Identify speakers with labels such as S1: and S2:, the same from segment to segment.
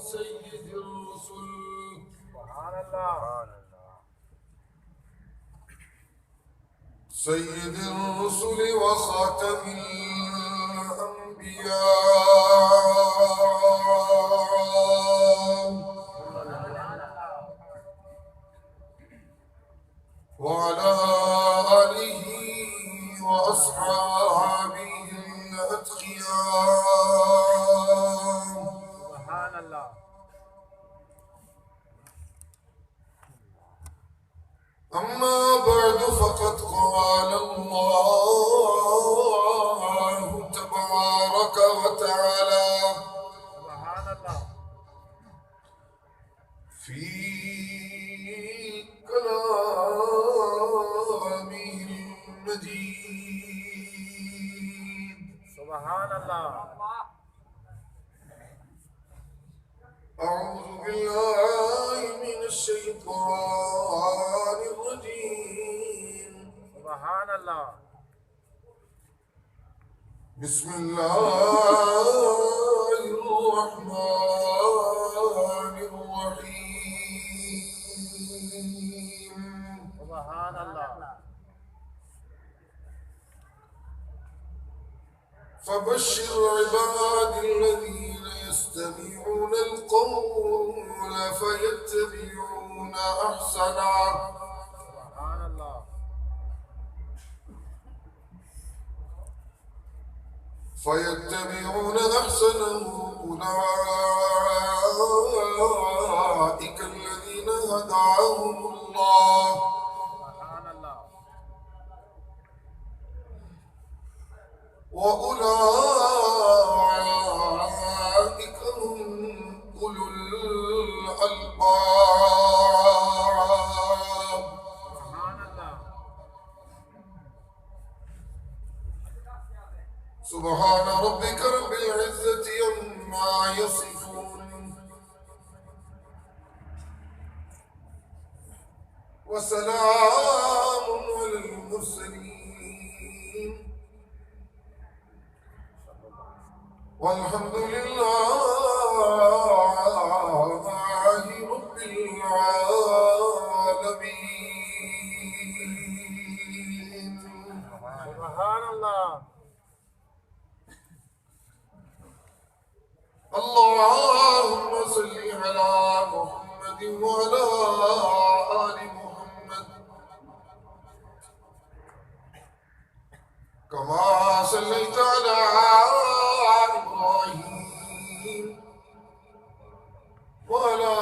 S1: سيد الرسل
S2: سبحان اللہ
S1: سيد الرسل وخاتم الأنبياء وعلى آله وأصحابه الأتقياء
S2: سبحان اللہ
S1: أما بعد فقد قال الله تبارك وتعالى
S2: سبحان اللہ
S1: في كلامه المجيد
S2: سبحان اللہ
S1: أعوذ بالله من الشيطان الرجيم
S2: سبحان اللہ
S1: بسم الله الرحمن الرحيم
S2: سبحان اللہ
S1: فبشر عباد الذين يستمعون القول فيتبعون أحسنه
S2: سبحان اللہ
S1: فيتبعون أحسنه أولئك الذين هداهم الله
S2: سبحان اللہ
S1: وأولئك هم أولو الألباب
S2: سبحان اللہ
S1: سبحان ربك رب العزة عما يصفون وسلام على المرسلين والحمد لله رب العالمين
S2: سبحان اللہ
S1: اللهم صل على محمد وعلى آل محمد كما صليت على إبراهيم وعلى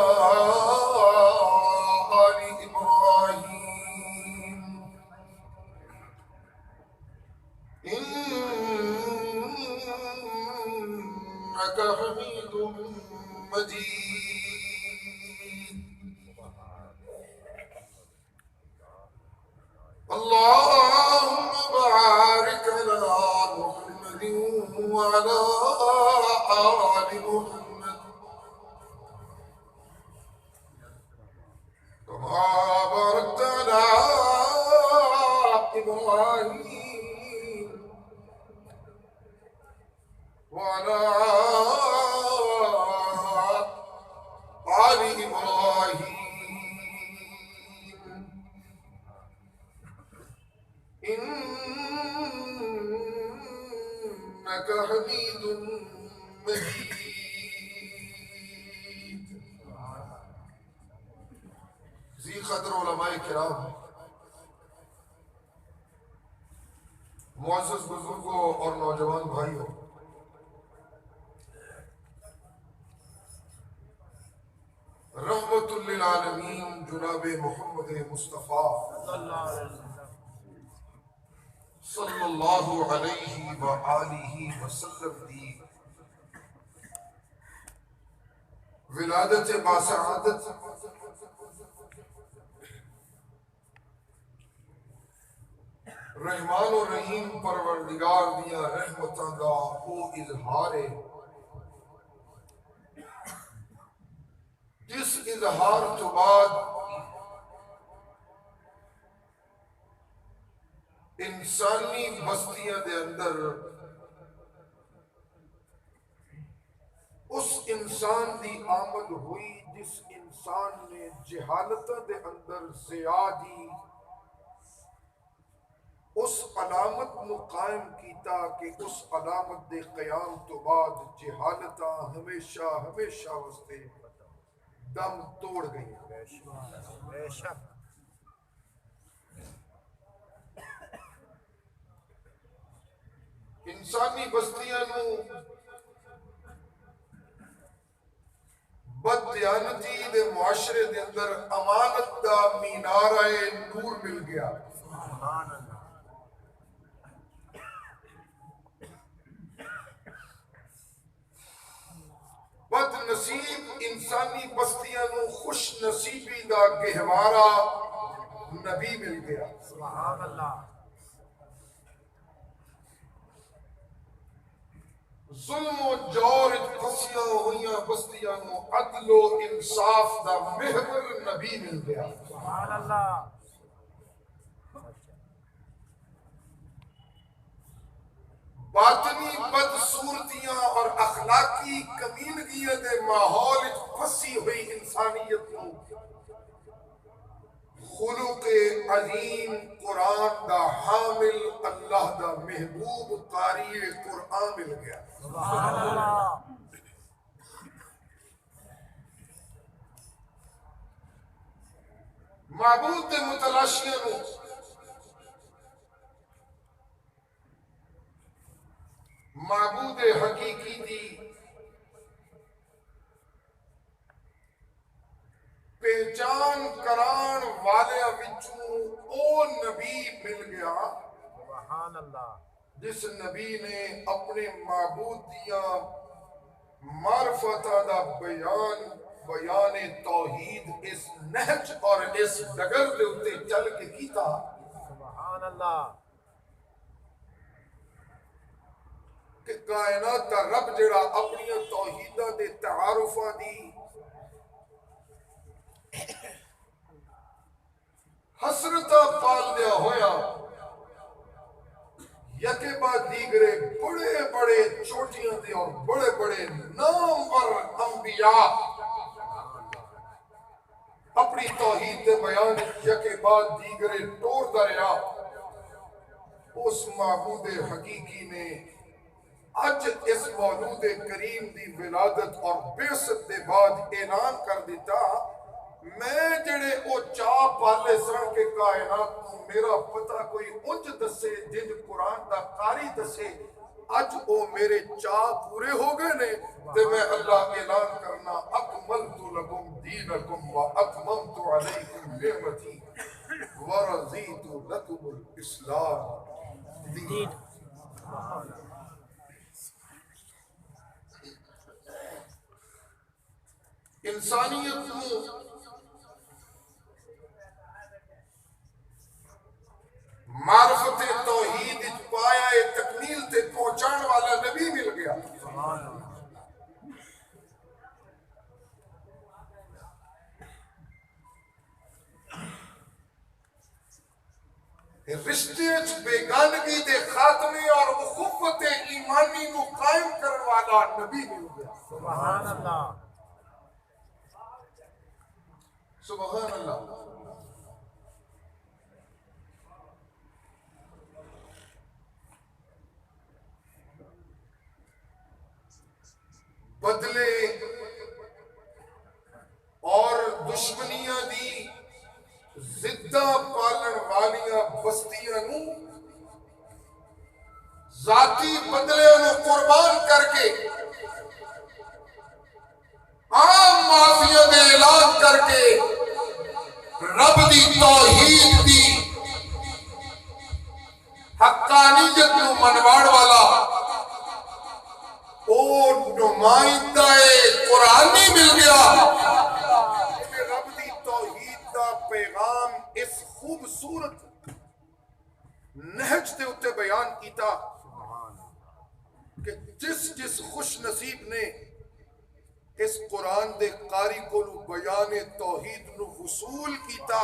S1: آل إبراهيم إنك حميد مجيد اللهم بارك على محمد وعلى آل محمد كما باركت على إبراهيم وعلى آل إبراهيم إنك حميد مجيد ذی قدر علماء کرام، معزز بزرگوں اور نوجوان بھائیوں، رحمت للعالمین جناب محمد مصطفیٰ صلی اللہ علیہ وآلہ وسلم دی ولادت باسعادت رحمان و رحیم پروردگار دیا رحمتاں دا او اظہار ہے جس اظہار تو بعد انسانی بستیاں دے اندر اس انسان دی آمد ہوئی جس انسان نے جہالت دے اندر زیادی اس علامت نو قائم کیتا کہ اس علامت دے قیام تو بعد جہالتاں ہمیشہ ہمیشہ واسطے دم توڑ گئی.
S2: بے شک.
S1: انسانی بستیاں نو بددیانتی دے معاشرے دے اندر امانت دا مینارہ نور مل گیا.
S2: سبحان اللہ.
S1: بد نصیب انسانی بستیاں نو خوش نصیبی دا گہوارہ نبی مل گیا.
S2: سبحان اللہ.
S1: ظلم و جور پھنسیاں ہوئیاں بستیاں نو عدل و انصاف دا محور نبی مل گیا.
S2: سبحان اللہ.
S1: باطنی بدصورتیاں اور اخلاقی کمینگیاں دے ماحول پھنسی ہوئی انسانیت کو خلق عظیم قرآن دا حامل اللہ دا محبوب قاری قرآن مل گیا.
S2: سبحان اللہ.
S1: معبود دے متلاشیاں نو معبود حقیقی دی پہچان کران والے وچوں او نبی مل گیا
S2: سبحان اللہ.
S1: جس نبی نے اپنے معبود دیاں معرفتہ دا بیان توحید اس نہج اور اس ڈگر دے اتے چل کے کیتا.
S2: سبحان اللہ.
S1: کہ کائنات دا رب جڑا اپنی توحیدہ دے تعارفہ دی حسرتہ پال دیا ہویا یکے بعد دیگرے بڑے بڑے چوٹیاں دے اور بڑے بڑے نامور انبیاء اپنی توحید دے بیان یکے بعد دیگرے ٹور دریا. اس معبود حقیقی نے اج اس مولود کریم دی ولادت اور بعثت دے بعد اعلان کر دیتا میں جڑے او چاہ پالے سرن کے کائنات نو میرا پتہ کوئی انج دسے جن قرآن دا قاری دسے اج او میرے چاہ پورے ہو گئے نے تے میں اللہ اعلان کرنا اکملت لکم دینکم و اتممت علیکم نعمتی ورضیت لکم الاسلام دین. انسانیت کو معرفت توحید پایا تکمیل تے پہنچان والا نبی مل گیا. رشتے بیگانگی دے خاتمے اور اخوت ایمانی نو قائم کرنے والا نبی مل گیا.
S2: سبحان اللہ.
S1: سبحان اللہ. بدلے اور دشمنیاں دی زدہ پالن والیاں بستیاں نو ذاتی بدلے انہوں قربان کر کے عام معافیہ دے اعلان کر کے رب دی توحید دی حقانیت نو منواڑ والا او نمائندہ قرآنی مل گیا. رب دی توحید دا پیغام اس خوبصورت نہج دے اتے بیان کیتا کہ جس خوش نصیب نے اس قرآن دے قاری کو بیان توحید نو وصول کیتا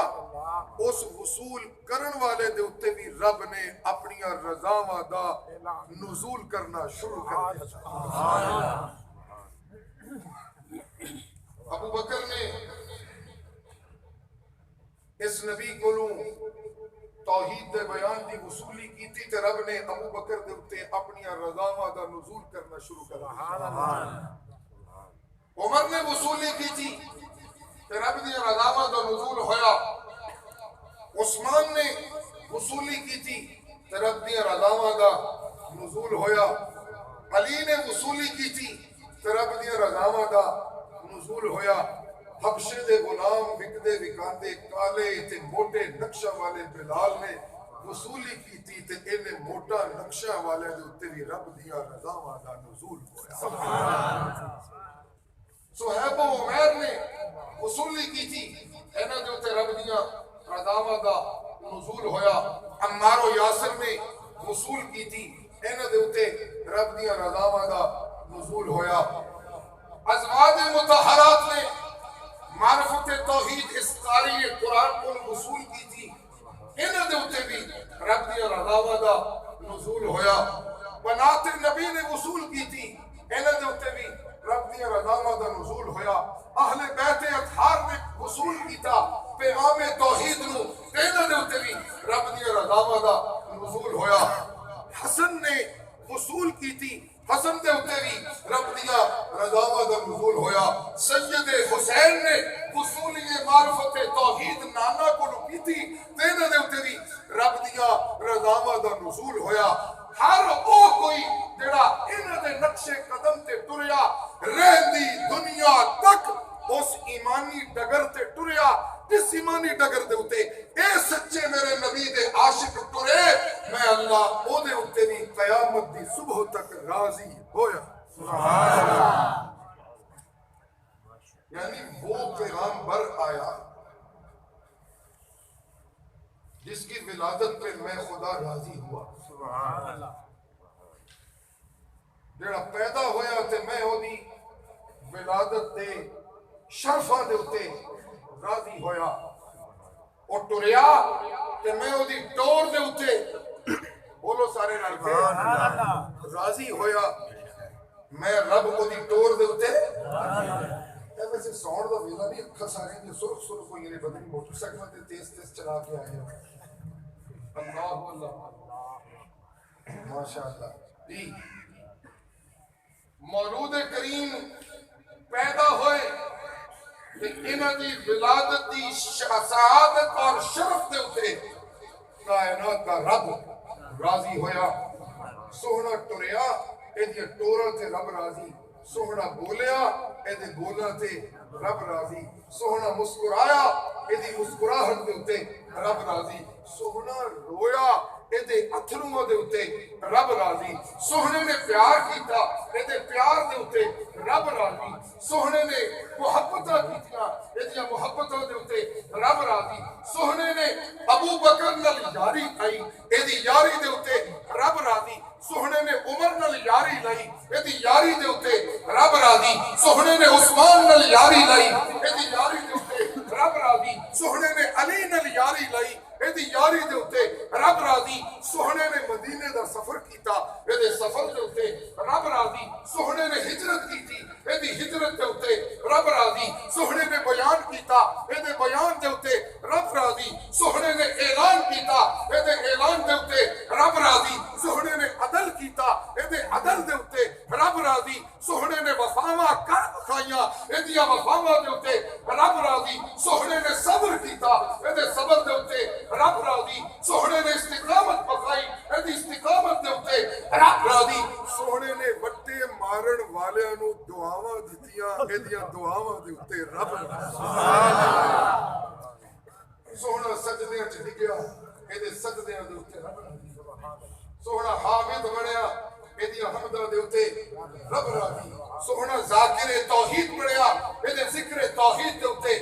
S1: اس وصول کرن والے دے اتے بھی رب نے اپنی رضاواں دا نزول کرنا شروع کر دیا. ابو بکر نے اس نبی کولوں توحید دے بیان دی وصولی کیتی تے رب نے ابو بکر دے اوتے اپنی رضاواں دا نزول کرنا شروع کر دتا. عمر نے وصولی کیتی تے رب دی رضاواں دا نزول ہویا. عثمان نے وصولی کیتی تے رب دی رضاواں دا نزول ہویا. علی نے وصولی کیتی تے رب دی رضاواں دا نزول ہویا. حبشے دے غلام وکدے وکاندے کالے تے موٹے نقشہ والے بلال نے وصولی کیتی تے انہیں موٹا نقشہ والے دے اوتے بھی رب دیا رضاواں دا نزول ہویا. صہیب و عمیر نے وصولی کیتی انہاں دے اوتے رب دیا رضاواں دا نزول ہویا. عمار و یاسر نے وصول کیتی انہاں دے اوتے رب دیا رضاواں دا نزول ہویا. ازواج مطہرات نے معرفت توحید اس قاری قرآن کو وصول کی تھی انہاں دے اوتے بھی رب دی رضاواں دا نزول ہویا. بنات نبی نے وصول کی تھی انہاں دے اوتے بھی رب دی رضاواں دا نزول ہویا. اہل بیت اطہار نے وصول کیتا پیغام توحید نو انہاں دے اوتے بھی رب دی رضاواں دا نزول ہویا. حسن نے وصول کی تھی حسن دے اوتے بھی رب دیا رضاواں دا نزول ہویا. سید حسین نے وصولی معرفت توحید نانا کو کیتی تے انہاں دے اوتے بھی رب دیا رضاواں دا نزول ہویا. ہر او کوئی جڑا انہاں دے نقش قدم تے ٹریا رہندی دنیا تک اس ایمانی ڈگر تے ٹریا جس ایمانی ڈگر دے اوتے اے سچے میرے نبی دے عاشق ٹرے میں اللہ او دے اوتے بھی قیامت دی صبح تک راضی ہویا. سبحان اللہ. یعنی وہ پیغمبر آیا جس کی ولادت پہ میں خدا راضی ہوا. سبحان اللہ. جڑا پیدا ہویا تے میں اودی ولادت دے شرفاں دے اوتے راضی ہویا. او ٹریا تے میں اودی ٹور دے اوتے بولو سارے نال راضی ہویا. میں رب اودی ٹور دے اوتے ویسے ساؤنڈ دا ویلا نہیں اکھا سارے نے سرخ سرخ ہوئی نے پتہ نہیں موٹر سائیکل تے تیز تیز چلا کے آئے ہیں. اللہ اللہ ماشاءاللہ. جی مولود کریم پیدا ہوئے کہ انہاں دی ولادت دی سعادت اور شرف دے اوتے کائنات دا رب راضی ہویا. سوہنا ٹریا اے دی ٹوراں تے رب راضی. سوہنا بولیا اے دی بولاں تے رب راضی. سوہنا مسکرایا اے دی مسکراہٹ دے اوتے رب راضی. سوہنا رویا اے دے اتھرواں دے اوتے رب راضی. سوہنے نے پیار کیتا اے دے پیار دے اوتے رب راضی. سوہنے نے محبتاں کیتیاں اے دی محبتاں دے اوتے رب راضی. سوہنے نے ابو بکر نال یاری آئی اے دی یاری دے اوتے رب راضی. سوہنے نے عمر نال یاری لائی اے دی یاری دے اوتے رب راضی. سوہنے نے عثمان نال یاری لائی اے دی یاری دے اوتے رب راضی. سوہنے نے علی نال یاری لائی اے دی یاری دے اوتے رب راضی. سوہنے نے مدینے دا سفر کیتا اے دے سفر دے اوتے رب راضی. سوہنے نے ہجرت کیتی اے دی ہجرت دے اوتے رب راضی. سوہنے نے بیان کیتا اے دے بیان دے اوتے رب راضی. سوہنے نے اعلان کیتا اے دے اعلان دے اوتے رب راضی. سوہنے نے عدل کیتا اے دے عدل دے اوتے رب راضی. سوہنے نے وفاواں کر کھائیاں اے دی وفاواں دے اوتے رب راضی. سوہنے نے صبر کیتا اے دے صبر دے اوتے رب راضی. سوہنے نے استقامت پکائی اے دی استقامت دے اوتے رب راضی. سوہنے نے وٹے مارن والیاں نو دعاواں دتیاں اے دی دعاواں دے اوتے رب راضی. سوہنا سجدے وچ ڈگیا اے دے سجدیاں دے اوتے رب راضی. سوہنا حامد بنیا اے دی حمداں دے اوتے رب راضی. سوہنا ذاکر توحید بنیا اے دے ذکر توحید دے اوتے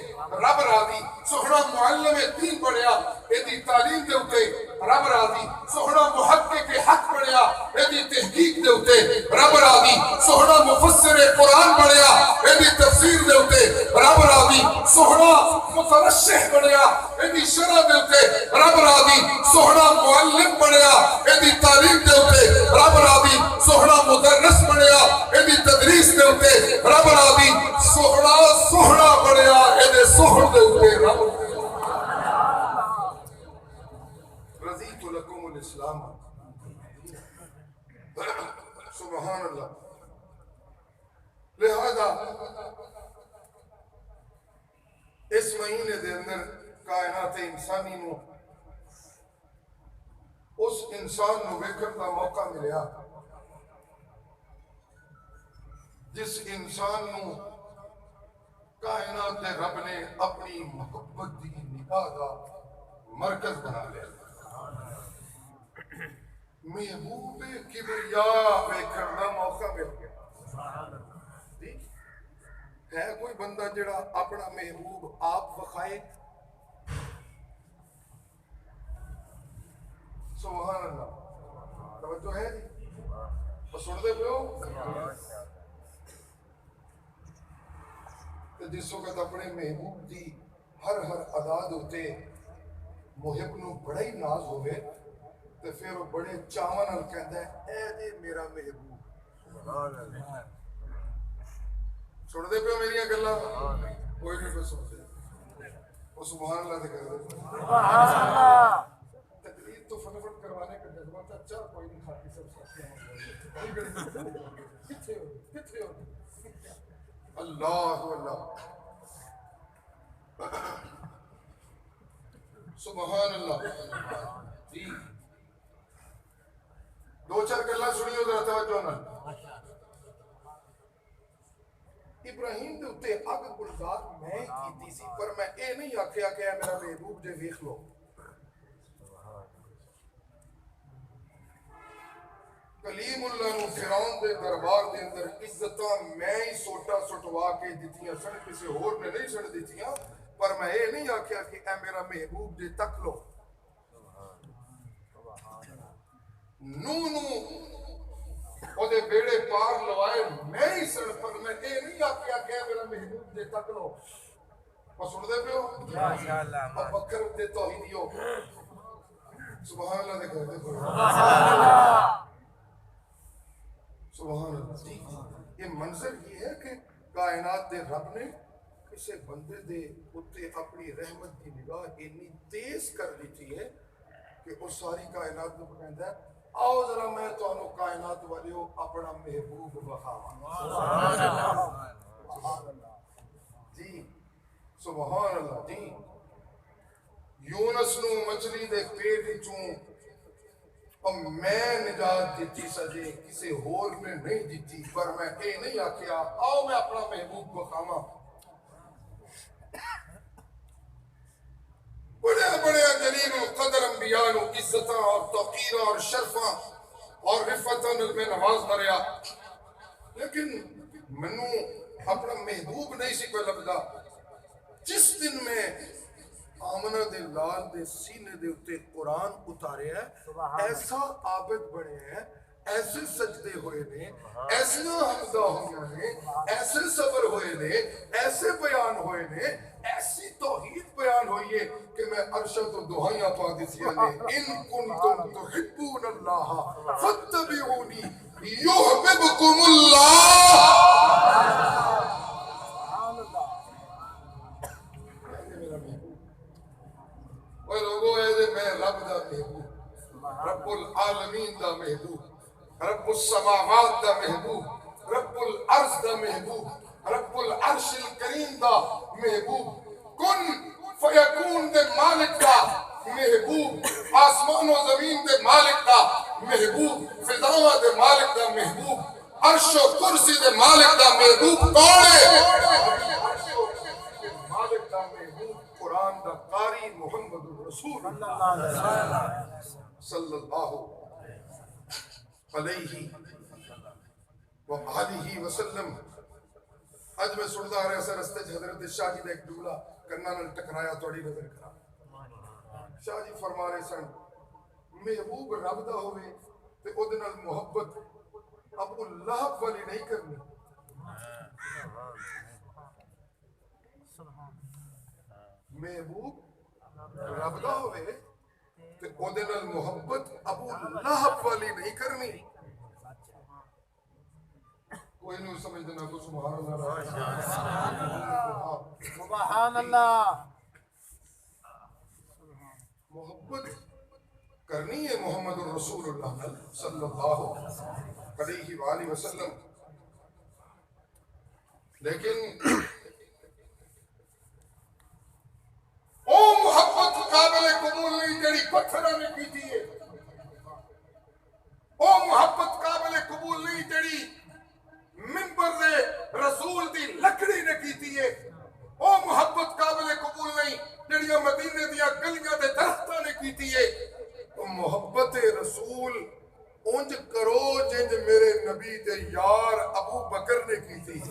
S1: رب راضی. سوہنا معلم دین بنیا اے دی تعلیم دے اوتے رب راضی. سوہنا محقق حق بنیا اے دی تحقیق دے اوتے رب راضی. سوہنا مفسر قرآن بنیا اے دی تفسیر دے اوتے رب راضی. سوہنا مترشح بنیا اے دی شرح دے اوتے رب راضی. سوہنا معلم بنیا اے دی تعلیم دے اوتے رب راضی. سوہنا مدرس بنیا اے دی تدریس دے اوتے رب راضی. سوہنا رضیت لکم الاسلام. سبحان اللہ. لہذا اس مہینے دے اندر کائنات انسانی نو اس انسان نو ویکھن دا موقع ملیا جس انسان نو کائنات دے رب نے اپنی محبت دی نگاہ دا مرکز بنا لیا. محبوب کبریا ویکھن دا موقع مل گیا. ہے کوئی بندہ جڑا اپنا محبوب آپ وکھائے؟ سبحان اللہ. توجہ ہے جی؟ سن دے پیو. جس وقت اپنے محبوب دی ہر ادا ہوتے محب نو بڑا ہی ناز ہوئے تو پھر وہ بڑے چاواں نال کہندا ہے اے جے میرا محبوب. سن دے پیو میری گلاں؟ کوئی نہیں پہ سنتے. وہ سبحان اللہ دے کر دے.
S2: سبحان اللہ.
S1: تقریر تو فٹافٹ کروانے کا جذبہ تھا. چل کوئی نہیں کھاتی سب کتنے ہو اللہ اللہ. سبحان اللہ. جی دو چار گلاں سنیو ذرا توجہ نال. ابراہیم دے اتے اگ گلزار میں کیتی سی پر میں اے نہیں آکھیا کہ اے میرا محبوب جے ویکھ لو. کلیم اللہ نو فرعون دے دربار دے اندر عزتاں میں ہی سوٹا سٹوا کے دتیاں سن, کسی ہور نے نہیں سن دتیاں, پر میں اے نہیں آکھیا کہ اے میرا محبوب جے تک لو. نو او دے بیڑے پار لوائے میں ہی سن, پر میں اے نہیں آکھیا کہ اے میرا محبوب جے تک لو. اور سن دے پیو ماشاءاللہ. اب بکر دے توحیدیو سبحان اللہ دے کہتے سبحان سبحان اللہ. یہ منظر یہ ہے کہ کائنات دے رب نے کسی بندے دے اتے اپنی رحمت کی نگاہ اتنی تیز کر دیتی ہے کہ وہ ساری کائنات کو کہتا ہے آؤ ذرا میں تانوں کائنات والیو اپنا محبوب بخاواں. جی سبحان اللہ. جی یونس نو مچھلی دے پیٹ وچوں اور میں نجات دیتی سجے کسی ہور نے نہیں دیتی, پر میں اے نہیں آکھیا آؤ میں اپنا محبوب کو کھاواں. بڑے بڑے جلیل القدر انبیاء نو عزتاں اور توقیراں اور شرفاں اور رفتاں میں نواز دریا, لیکن منو اپنا محبوب نہیں سی کوئی لبدا. جس دن میں آمنہ دے لال دے سینے دے اتے قرآن اتارے ہے, ایسا عابد بڑے ہیں, ایسے سجدے ہوئے نے, ایسے حمدہ ہوئے نے, ایسے صبر ہوئے نے, ایسے بیان ہوئے نے, ایسی توحید بیان ہوئی ہے کہ میں ارشد و دعائیاں پا دیتی ہیں ان کنتم تحبون اللہ فاتبعونی یحببکم اللہ. اور لوگوں اے دے میں رب دا محبوب, رب العالمین دا محبوب, رب السماوات دا محبوب, رب العرض دا محبوب, رب العرش الکریم دا محبوب, کن فیکون دے مالک دا محبوب, آسمان و زمین دے مالک دا محبوب, فضاواں دے مالک دا محبوب, عرش و کرسی دے مالک دا محبوب کون ہے؟ مالک دا محبوب قرآن دا قاری محمد رسول صلی اللہ علیہ وآلہ وسلم. اج میں سندا رہا سا رستے حضرت شاہ جی دا ایک ڈولا کنا نال ٹکرایا, توڑی نظر کرا. شاہ جی فرما رہے سن محبوب رب دا ہوئے تے او دے نال محبت ابو لہب والی نہیں کرنی. محبوب رب دا ہوئے تے او دے نال محبت ابو لہب والی نہیں کرنی. کوئی نہیں سمجھ دینا کو سبحان اللہ.
S2: سبحان اللہ.
S1: محبت کرنی ہے محمد الرسول اللہ صلی اللہ علیہ وآلہ وسلم، لیکن او محبت قابل قبول نہیں جڑی پتھراں نے کیتی ہے، او محبت قابل قبول نہیں جڑی منبر دے رسول دی لکڑی نے کیتی ہے، او محبت قابل قبول نہیں جڑیاں مدینے دیا گلیاں دے درختاں نے کیتی ہے۔ تو محبت رسول اونج کرو جنج میرے نبی دے یار ابو بکر نے کیتی ہے۔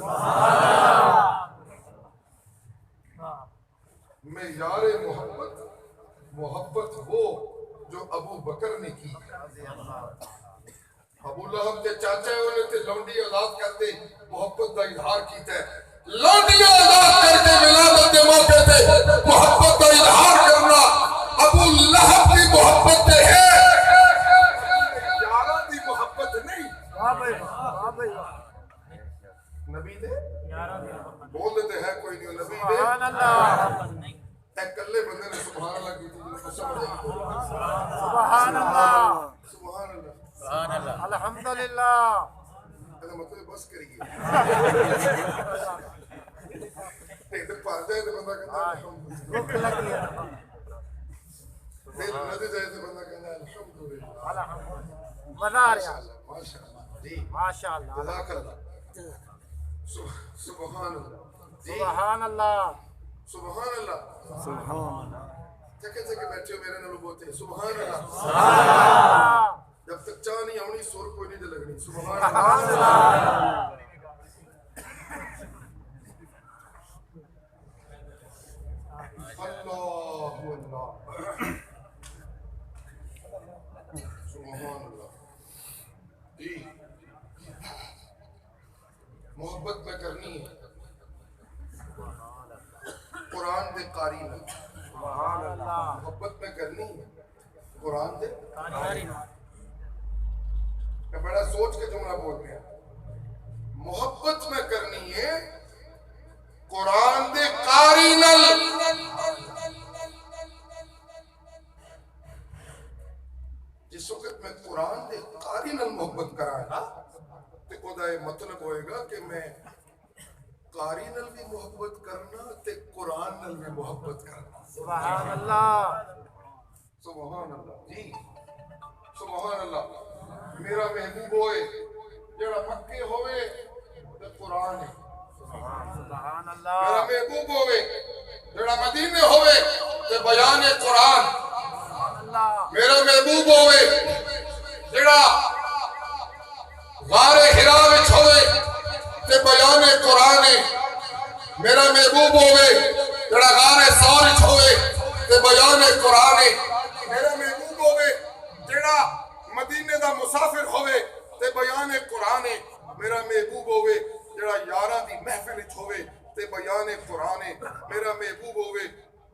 S1: میں یار محبت وہ جو ابو بکر نے کی۔ ابو لہب کے چاچا ہے انہیں تے لونڈی آزاد کرتے محبت کا اظہار کیتا ہے۔ لونڈی آزاد کر کے ولادت کے موقع تے محبت کا اظہار کرنا ابو لہب کی محبت تے ہے، یارہ دی محبت نہیں۔ نبی دے بول دیتے ہیں کوئی نہیں، نبی دے
S2: سبحان اللہ،
S1: ایک کلے بندے نے سبحان اللہ کی تھی، سبحان
S2: اللہ،
S1: سبحان اللہ،
S2: سبحان اللہ، الحمدللہ۔
S1: مطلب بس کریے ٹھیک پار جائے تو بندہ کہتا ہے
S2: بھوک لگی ہے،
S1: دل ندی جائے تو بندہ کہتا ہے الحمدللہ،
S2: الحمدللہ، مزہ آ رہا ہے،
S1: ماشاءاللہ جی،
S2: ماشاءاللہ،
S1: جزاک اللہ، سبحان اللہ جی،
S2: سبحان اللہ،
S1: سبحان اللہ،
S2: سبحان اللہ،
S1: تھکے تھکے بیٹھے ہو میرے نالوں بولتے ہیں سبحان اللہ،
S2: سبحان اللہ،
S1: جب تک چاہ نہیں آنی سور کوئی نہیں دے لگنی، سبحان اللہ، اللہ اللہ، سبحان اللہ جی، محبت میں کرنی ہے قرآن دے قاری میں،
S2: سبحان اللہ،
S1: محبت میں کرنی ہے قرآن دے
S2: قاری میں،
S1: میں بڑا سوچ کے جملہ بول گیا، محبت میں کرنی ہے قرآن دے قاری نل، جس وقت میں قرآن دے قاری نل محبت کرائیں گا تے او دا یہ مطلب ہوئے گا کہ میں قاری نل بھی محبت کرنا تے قرآن نل بھی محبت کرنا۔
S2: سبحان اللہ،
S1: سبحان اللہ جی، سبحان اللہ، میرا محبوب ہوئے جڑا مکے ہوئے تے قرآن ہے،
S2: سبحان
S1: میرا
S2: اللہ،
S1: محبوب ہوئے جڑا مدینے ہوئے تے بیان قرآن،
S2: اللہ،
S1: میرا محبوب ہوئے جڑا غار حرا وچ ہوئے تے بیان قرآن ہے، میرا محبوب ہوئے جڑا غار ثور وچ ہوئے تے بیان قرآن ہے، میرا محبوب ہوئے جڑا مدینے دا مسافر ہوئے تے بیان قرآن ہے، میرا محبوب ہوئے جڑا یاراں دی محفل وچ ہوئے تے بیان قرآن ہے، میرا محبوب ہوئے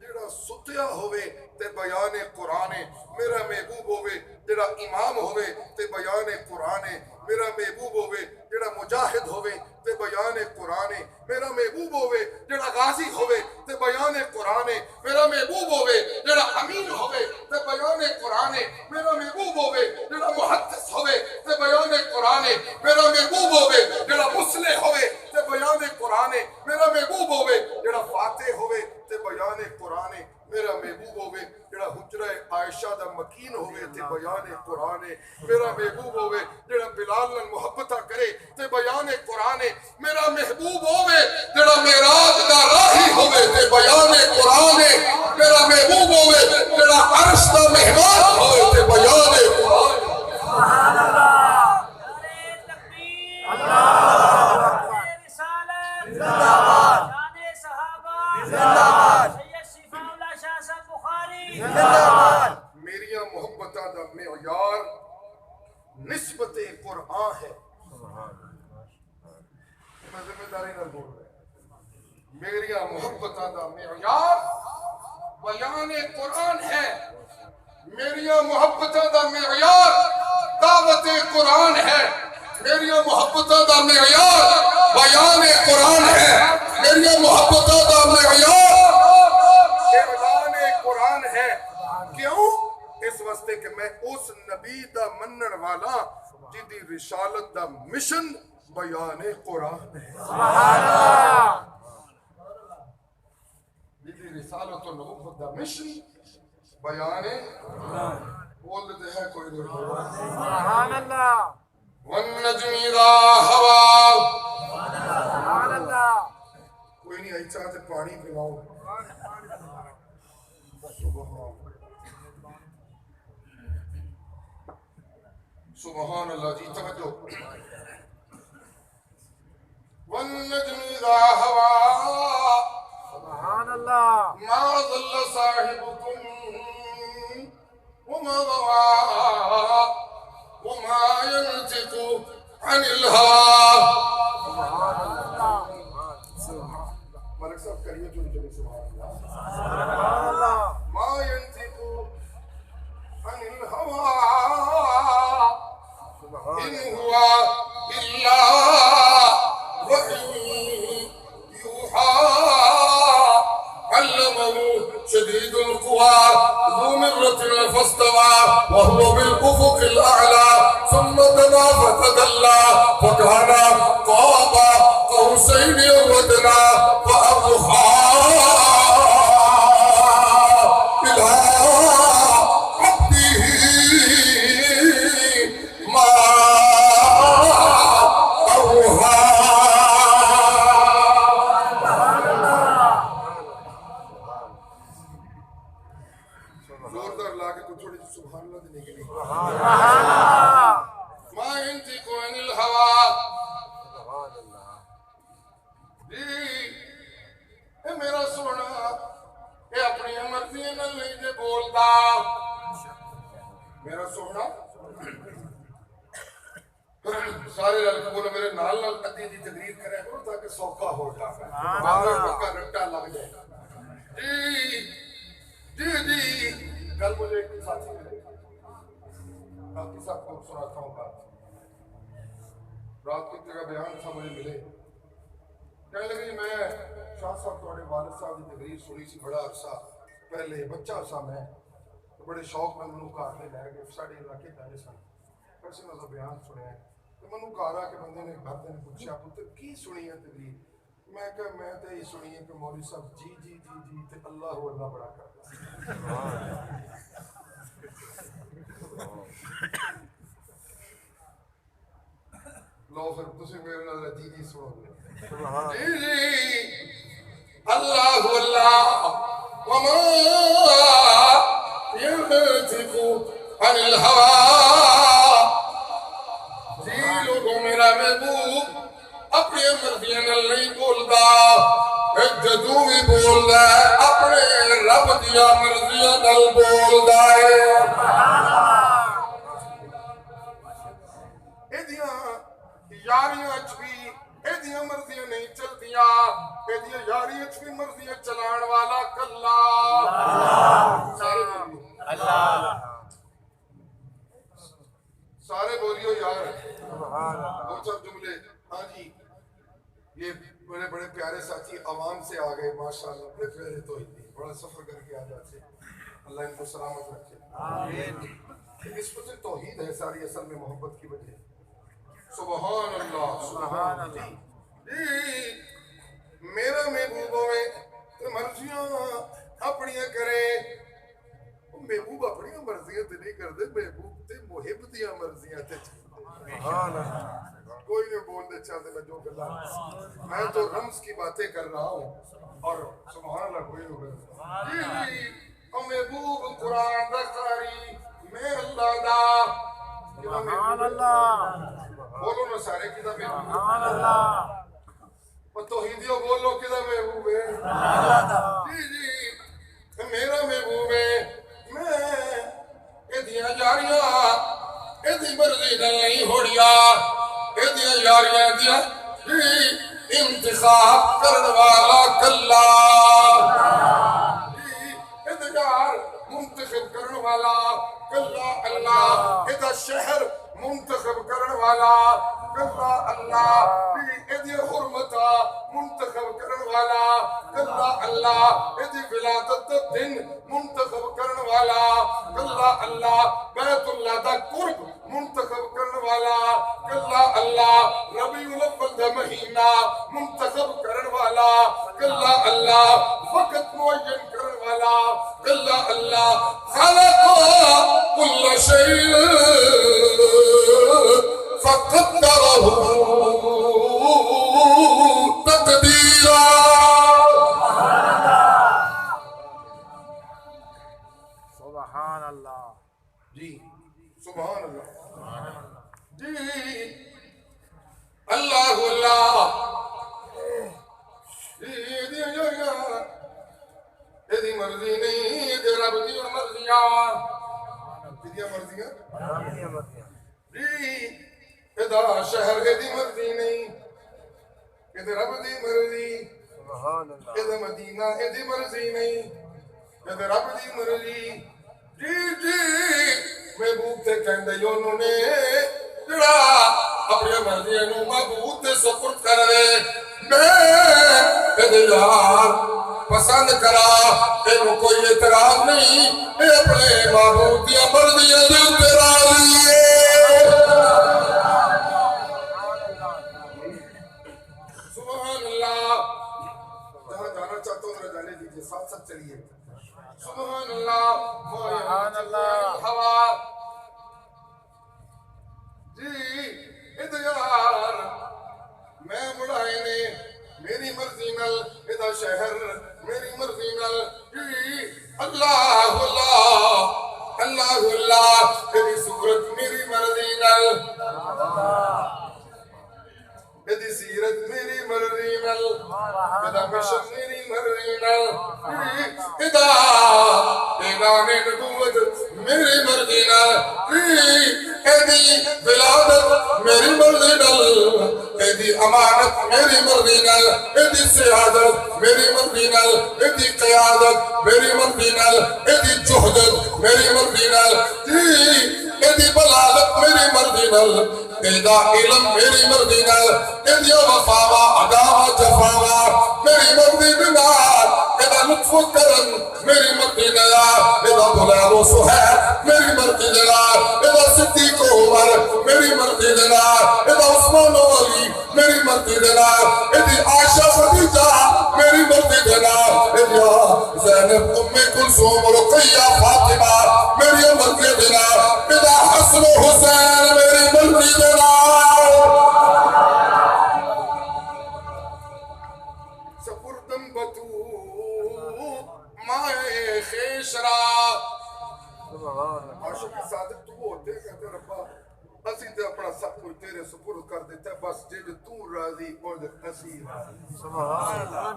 S1: جڑا ستیا ہوئے تے بیان قرآن ہے، میرا محبوب ہوئے جڑا امام ہوئے تے بیان قرآن ہے، میرا محبوب ہوئے جڑا مجاہد ہوئے تے بیان قرآن ہے، میرا محبوب ہوئے جڑا غازی ہوئے تے بیان قرآن ہے، میرا محبوب ہوئے جڑا امین ہوئے تے بیان قرآن ہے، میرا محبوب ہوئے جڑا محدث ہوئے تے بیان قرآن ہے، میرا محبوب ہوئے جڑا مصلح ہوئے تے بیان قرآن ہے، میرا محبوب ہوئے جڑا فاتح ہوئے تے بیان قرآن ہے، میرا محبوب ہوئے جڑا حجرہ عائشہ دا مکین ہوئے تے بیان قرآن ہے، میرا محبوب ہوئے جڑا بلال نال محبتہ کرے تے بیان قرآن ہے، میرا محبوب ہوئے جڑا معراج دا راہی ہوئے تے بیان قرآن ہے، میرا محبوب ہوئے جڑا عرش دا مہمان ہوئے تے بیان قرآن ہے۔
S2: سبحان اللہ، اللہ اکبر، زندہ باد، زندہ باد، زندہ باد،
S1: میریاں محبتاں دا معیار نسبت قرآن ہے، میں ذمہ داری نہ بول رہا، میریاں محبتاں دا معیار بیان قرآن ہے، میریاں محبتاں دا معیار دعوت قرآن ہے، میریاں محبتاں دا معیار بیان قرآن ہے، میریاں محبتاں دا معیار اعلان قرآن ہے۔ کیوں؟ اس واسطے کہ میں اس نبی دا منن والا جدی رسالت دا مشن بیان قرآن ہے،
S2: سبحان اللہ
S1: جدی رسالت و نبوت دا مشن بیان بول دیتے ہیں کوئی نہیں
S2: سبحان اللہ
S1: والنجم اذا ہوا
S2: سبحان اللہ
S1: کوئی نہیں آئی چاہتے پانی پلاؤ سبحان اللہ جی توجہ والنجم اذا ہوا
S2: سبحان اللہ
S1: ما ضل صاحبكم وما غوى وما ينطق عن الهوى ملک صاحب کریے جو سبحان اللہ ما ينطق عن الهوى إن هو إلا وحي يوحى علمه شديد القوى ذو مرة فاستوى وهو بالأفق الأعلى ثم دنا فتدلى فكان قاب قوسين أو أدنى فأوحى إلى عبده ما أوحى زوردار لا کے کچھ تھوڑی سبحان اللہ دینے کے لیے
S2: سبحان اللہ
S1: ما ينطق عن الهوى
S2: سبحان اللہ
S1: جی اے میرا سونا اے اپنی مرضی نال نہیں جے بولدا میرا سونا سارے رل کے بولو میرے نال نال ادھی دی تقریر کرے کرو تاکہ سوکھا ہو جائے کا رٹا لگ جائے جی کل مجھے ایک ساتھی ملے باقی سب کو سناتا ہوں بات رات کو تیرا بیان تھا مجھے ملے کہنے لگے میں شاہ صاحب تھوڑے والد صاحب کی تقریر سنی سی بڑا عرصہ پہلے بچہ سا میں بڑے شوق میں منو گھر میں لے گئے ساڑھے علاقے پہلے سن پرسے میں بیان سنے تو منو گھر آ کے بندے نے گھر نے پوچھا پتر کی سنی ہے تقریر میں کہا میں تو یہ سنی ہے کہ مولوی صاحب جی جی جی جی تے اللہ ہو اللہ بڑا کرتا لو پھر تسی میرے نال جی جی سنو گے جی جی اللہ اللہ وما ينطق عن الهوى جی لوگوں میرا محبوب اپنی مرضیاں نال نہیں بولدا جدوں بھی بولدا ہے اپنے رب دیا مرضیاں نال بولدا ہے ایدیاں یاریاں اچ بھی ایدیاں مرضیاں نہیں چلدیاں ایدیاں یاریاں اچ بھی مرضیاں چلان والا کلا اللہ سارے بولیو یار دو چار جملے ہاں جی یہ بڑے بڑے پیارے ساتھی عوام سے آ گئے ماشاءاللہ بڑے پیارے تو ہی بڑا سفر کر کے آ جاتے اللہ ان کو سلامت رکھے آمین اس پر توحید ہے ساری اصل میں محبت کی وجہ سبحان اللہ سبحان اللہ جی میرا محبوبوں میں مرضیاں اپنیاں کرے محبوب اپنی مرضیاں تے نہیں کرتے محبوب تے محب دیاں مرضیاں تے سبحان اللہ کوئی نہیں بولنے چاہتے میں جو کرنا میں تو رمز کی باتیں کر رہا ہوں اور سبحان اللہ کوئی نہیں کرتا جی جی او محبوب قرآن دا قاری میں اللہ دا
S2: سبحان اللہ
S1: بولو نا سارے کدھا محبوب
S2: سبحان اللہ
S1: اور توحیدیوں بولو کدھا محبوب ہے جی جی میرا محبوب ہے میں ایدیاں جاریاں ایدی مرضی نہیں ہوڑیا ایدیاں جاریاں ایدیاں انتخاب کرن والا کلا ایدیار منتخب کرن والا کلا اللہ ایدہ شہر منتخب کرن والا کلا اللہ ایدی حرمتا منتخب کرن والا کلا اللہ ایدی ولادت دن منتخب کرن والا کلا اللہ بیت اللہ دا قرب منتخب کرن والا کلا اللہ ربیع الاول دا مہینہ منتخب کرن والا کلا اللہ وقت معین کرن والا کلا اللہ خلق کل شیء فقدره تقدیرا
S2: سبحان اللہ
S1: جی سبحان اللہ جی اللہ اللہ ایدی مرضی نہیں ایدی رب دی مرضیاں ایدی مرضیاں جی ایدہ شہر ایدی مرضی نہیں ایدی رب دی مرضی ایدہ مدینہ ایدی مرضی نہیں ایدی رب دی مرضی جی جی محبوب تے کہندے یونوں نے جڑا اپنے مرضی انہوں محبوب تے سپرد کر رہے میں ایدی یار پسند کرا انہوں کوئی اعتراض نہیں اے اپنے محبوب دیا مرضی انہوں تے راضی ہے سبحان اللہ جہاں جانا چاہتا ہوں ذرا جانے دیجئے ساتھ ساتھ چلیے سبحان اللہ
S2: سبحان اللہ
S1: ہوا جی ادیار میں مڑائے نے میری مرضی نل ادا شہر میری مرضی نل جی اللہ اللہ اللہ اللہ تیری صورت میری مرضی نل ایدی سیرت میری مرضی نل ایدہ مشن میری مرضی نل ایدہ اعلان نبوت میری مرضی نل ایدی ولادت میری مرضی نل ایدی امانت میری مرضی نل ایدی سیادت میری مرضی نل ایدی قیادت میری مرضی نل ایدی جہدت میری مرضی نل ایدی بلالت میری مرضی نل ایدہ علم میری مرضی نل ایدی وفاوہ عداوہ جفاوہ میری مرضی نل ایدہ لطف و کرم میری مرضی نل ایدہ بلال و سہیب میری مرضی نل ایدہ صدیق و عمر میری مرضی نل ایدہ عثمان و علی میری مرضی نل ایدی عائشہ خدیجہ میری مرضی نل ایدی زینب ام کلثوم رقیہ فاطمہ میری مرضی نل ایدہ حسن و حسین میری مرضی نل سپردم بطو مائے خیشرا عاشق صادق تو ہوتے کہتے ربا اسی تے اپنا سب کوئی تیرے سپرد کر دیتا ہے بس جیڑے تو راضی اور اسی راضی
S2: سبحان اللہ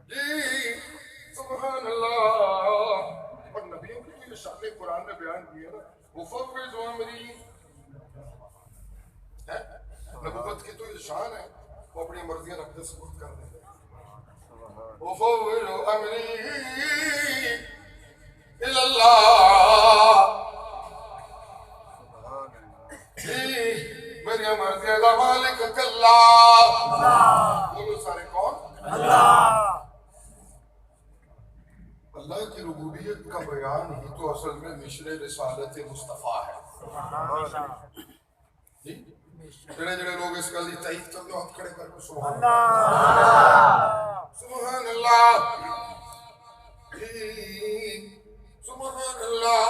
S1: جی سبحان اللہ اور نبیوں کی یہ شان قرآن نے بیان کی ہے نا مفوض امری نبوت کی تو یہ شان ہے وہ اپنی مرضیاں رکھتے سپرد کر دیتے مفوض امری الاللہ میری مرضی دا مالک اللہ بولو سارے کون
S2: اللہ
S1: اللہ کی ربوبیت کا بیان ہی تو اصل میں مشر رسالت مصطفیٰ ہے جی جڑے جڑے لوگ اس گل دی تائید کر دو ہاتھ کھڑے کر کے سبحان اللہ سبحان اللہ سبحان اللہ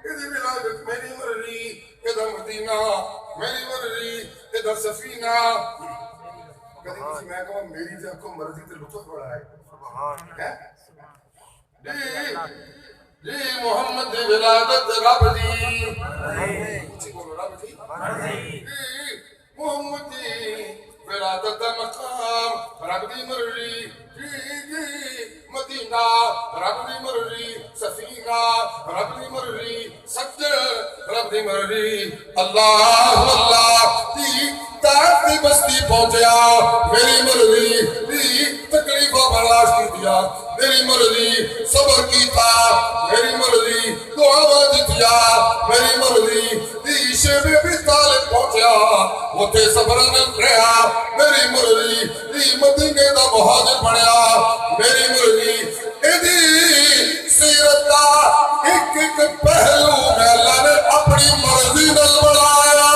S1: ایدی ولادت میری مرضی ایدہ مدینہ میری مرضی ایدہ سفینہ کدھی کسی میں کہا میری جب کو مرضی تے لطف بڑا ہے جی محمد دی ولادت رب دی اچھی بولو رب دی محمد دی ولادت مقام رب دی مرضی مدینہ رب دی مرضی سفینہ رب دی مرضی سجد رب دی مرضی اللہ اللہ دی تاک دی بستی پہنچیا میری مرضی دی تکلیفہ برداشت کی دیا میری مرضی صبر کیتا میری مرضی دعا دتیا میری مرضی دیشے میں بھی طالب پہنچیا وتے صبر نے رہا میری مرضی دی مدینے دا مہاجر بنیا میری مرضی ایدی سیرت دا ایک ایک پہلو میں اللہ نے اپنی مرضی نال بنایا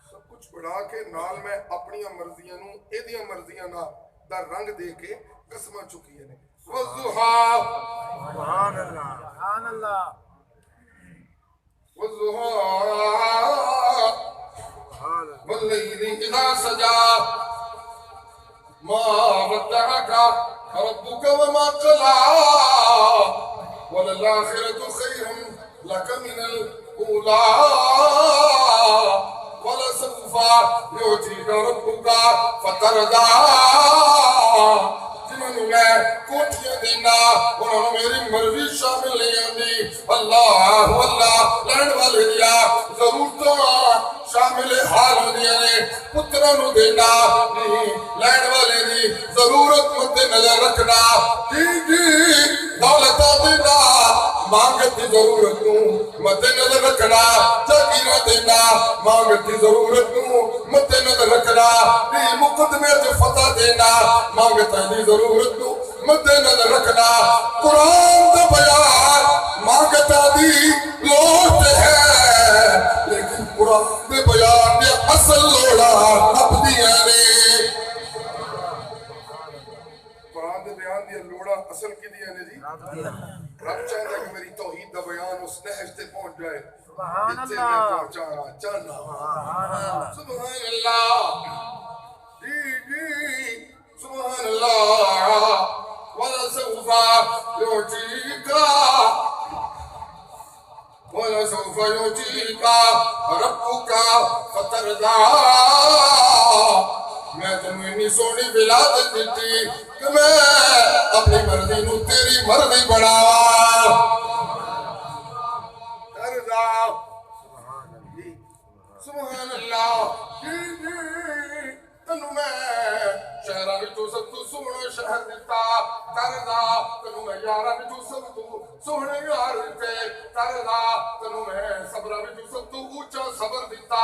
S1: سب کچھ بڑھا کے نال میں اپنی مرضیاں نو ایدیاں مرضیاں دا رنگ دے کے قسماں چکی ہیں والضحا
S2: سبحان اللہ سبحان اللہ
S1: والضحا والليل إذا سجى ما ودعك ربك وما قلى وللآخرة خير لك من الأولى ولسوف يعطيك ربك فترضى جنہوں میں کوٹھیاں دینا انہوں نے میری مرضی شامل نہیں آنی اللہ لینڈ والے دیا ضرورتوں شامل حال ہو دیا نے پتروں نو دینا لینڈ والے دی ضرورت مد نظر رکھنا دولتہ دینا مانگت دی ضرورت نو مد نظر رکھنا جاگیرہ دینا مانگت دی ضرورت نو مد نظر رکھنا مقدمے جو فتح دینا مانگت دی ضرورت نو مد نظر رکھنا قرآن دا بیان مانگتا دی لوٹ ہے لیکن قرآن دے بیان دے اصل لوڑا اب دیا نے قرآن دے بیان دے لوڑا اصل کی دیا نے جی رب چاہتا ہے کہ میری توحید دا بیان اس نحج تے پہنچ جائے
S2: سبحان اللہ
S1: چاہنا سبحان اللہ جی سبحان اللہ ولسوف يعطيك ولسوف يعطيك ربك فترضى میں تمہیں نہیں سونی ولادت دیتی کہ میں اپنی مرضی نو تیری مرضی بڑھاواں ترضى سبحان اللہ تنو میں شہرہ وچوں سب تو سونا شہر دیتا ترضا تنو میں یارہ وچوں سب تو سونے یار دیتے ترضا تنو میں صبرہ وچوں سب تو اونچا صبر دیتا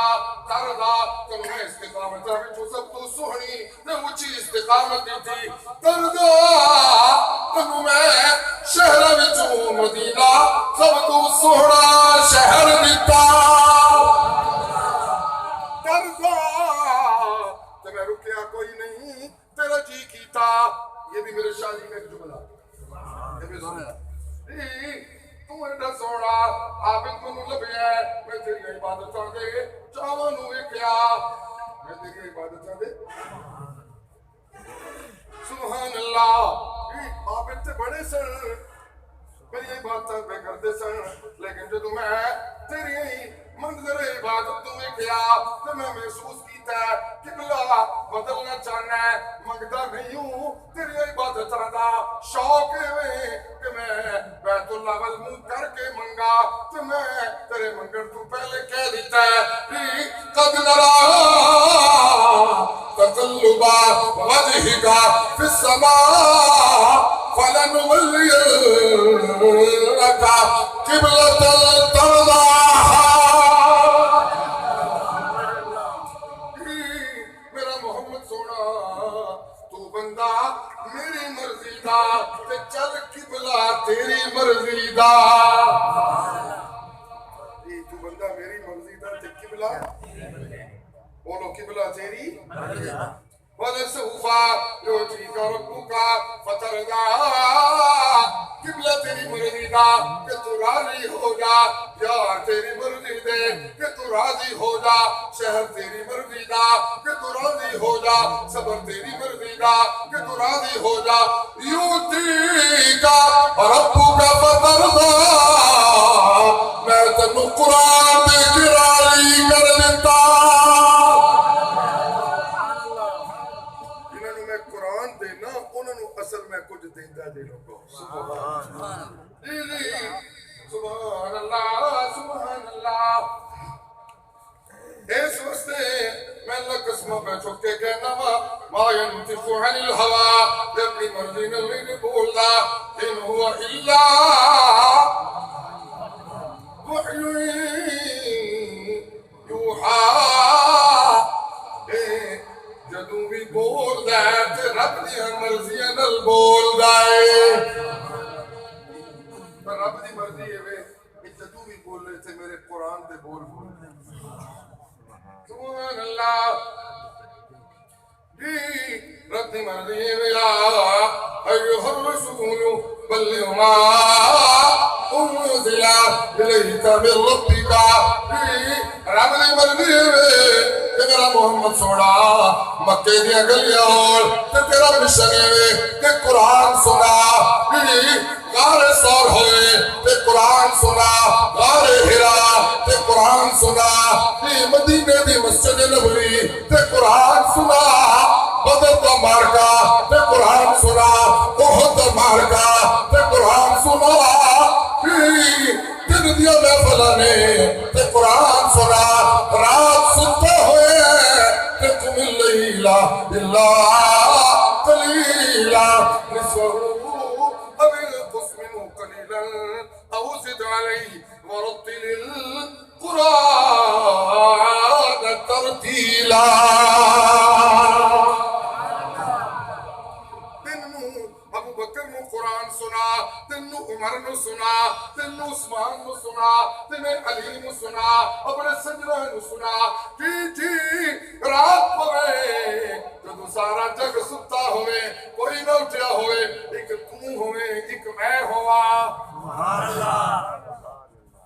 S1: ترضا تنو میں استقامت وچوں سب تو سونی تے اونچی استقامت دیتی ترضا تنو میں شہرہ وچوں مدینہ سب تو سونا شہر دیتا ترضا میں رکیا کوئی نہیں تیرا جی کیتا یہ بھی میرے شاہ جی میں جملہ یہ بھی سننا تو ایڈا سوڑا عابد منو لبی ہے میں تیری عبادت کر دے چاوانو ایکیا میں تیری عبادت کر دے سبحان اللہ عابد تے بڑے سن میری عبادت پہ کرتے سن لیکن جو میں تیری منظر عبادت تمہیں کیا تو میں محسوس کیتا ہے قبلہ بدلنا چاہنا ہے مانگتا نہیں ہوں تیری عبادت رہا شوق ہے کہ میں بیت اللہ والمون کر کے منگا تو میں تیرے منگر تو پہلے کہہ دیتا ہے قد نرا تقلبا وجهك في السماء فلنولينك قبلة ترضاها میرا محمد سونا تو بندہ میری مرضی دا تے چل قبلہ تیری مرضی دا تو بندہ میری مرضی دا تے قبلہ بولو قبلہ تیری وَلَسَوْفَ يُعْطِيكَ رَبُّكَ فَتَرْضَى قبلہ تیری مرضی دا کہ تو راضی ہو جا یار تیری مرضی دے کہ تو راضی ہو جا شہر تیری مرضی دا کہ تو راضی ہو جا صبر تیری مرضی دا کہ تو راضی ہو جا يُعْطِيكَ رَبُّكَ فَتَرْضَى میں تنو قرآن دے گرالی کر دیتا اصل میں کچھ دیندہ دے لوگوں سبحان اللہ اس واسطے میں اللہ قسم قسم پہ چھک کے کہنا ما ينطق عن الهوى کہ اپنی مرضی نہیں بولتا ان هو الا وحی یوحا جدوں بھی بول ہے تے رب دی مرضی نال بول ہے رب دی مرضی ہے کہ جدوں بھی بول رہے تھے میرے قرآن دے بول سبحان اللہ رب دی مرضی ہے ایھا الرسول بلغ ما انزل الیک من ربک رب دی مرضی ہے کہ میرا محمد سونا مکے دیا گلیاں ہون تے تیرا مشن ہے کہ قرآن سنا غار سور ہوئے تے قرآن سنا غار حرا تے قرآن سنا مدینے دی مسجد نبوی تے قرآن سنا بدر دا مارکا تے قرآن سنا احد دا مارکا تے قرآن سنا دن دیا محفلہ نے تے قرآن سنا رات سنتے ہوئے تے قم اللیل الا قلیلا نصفہ او انقص منه قلیلا او زد علیہ ورتل القرآن ترتیلا ابو بکر نو قرآن سنا تینو عمر نو سنا تینو عثمان نو سنا تینے علی نو سنا اپنے سجدہ نو سنا جی رات پوے جدو سارا جگ ستا ہوئے کوئی نہ اٹھیا ہوئے ایک تو ہوئے ایک میں ہوا سبحان اللہ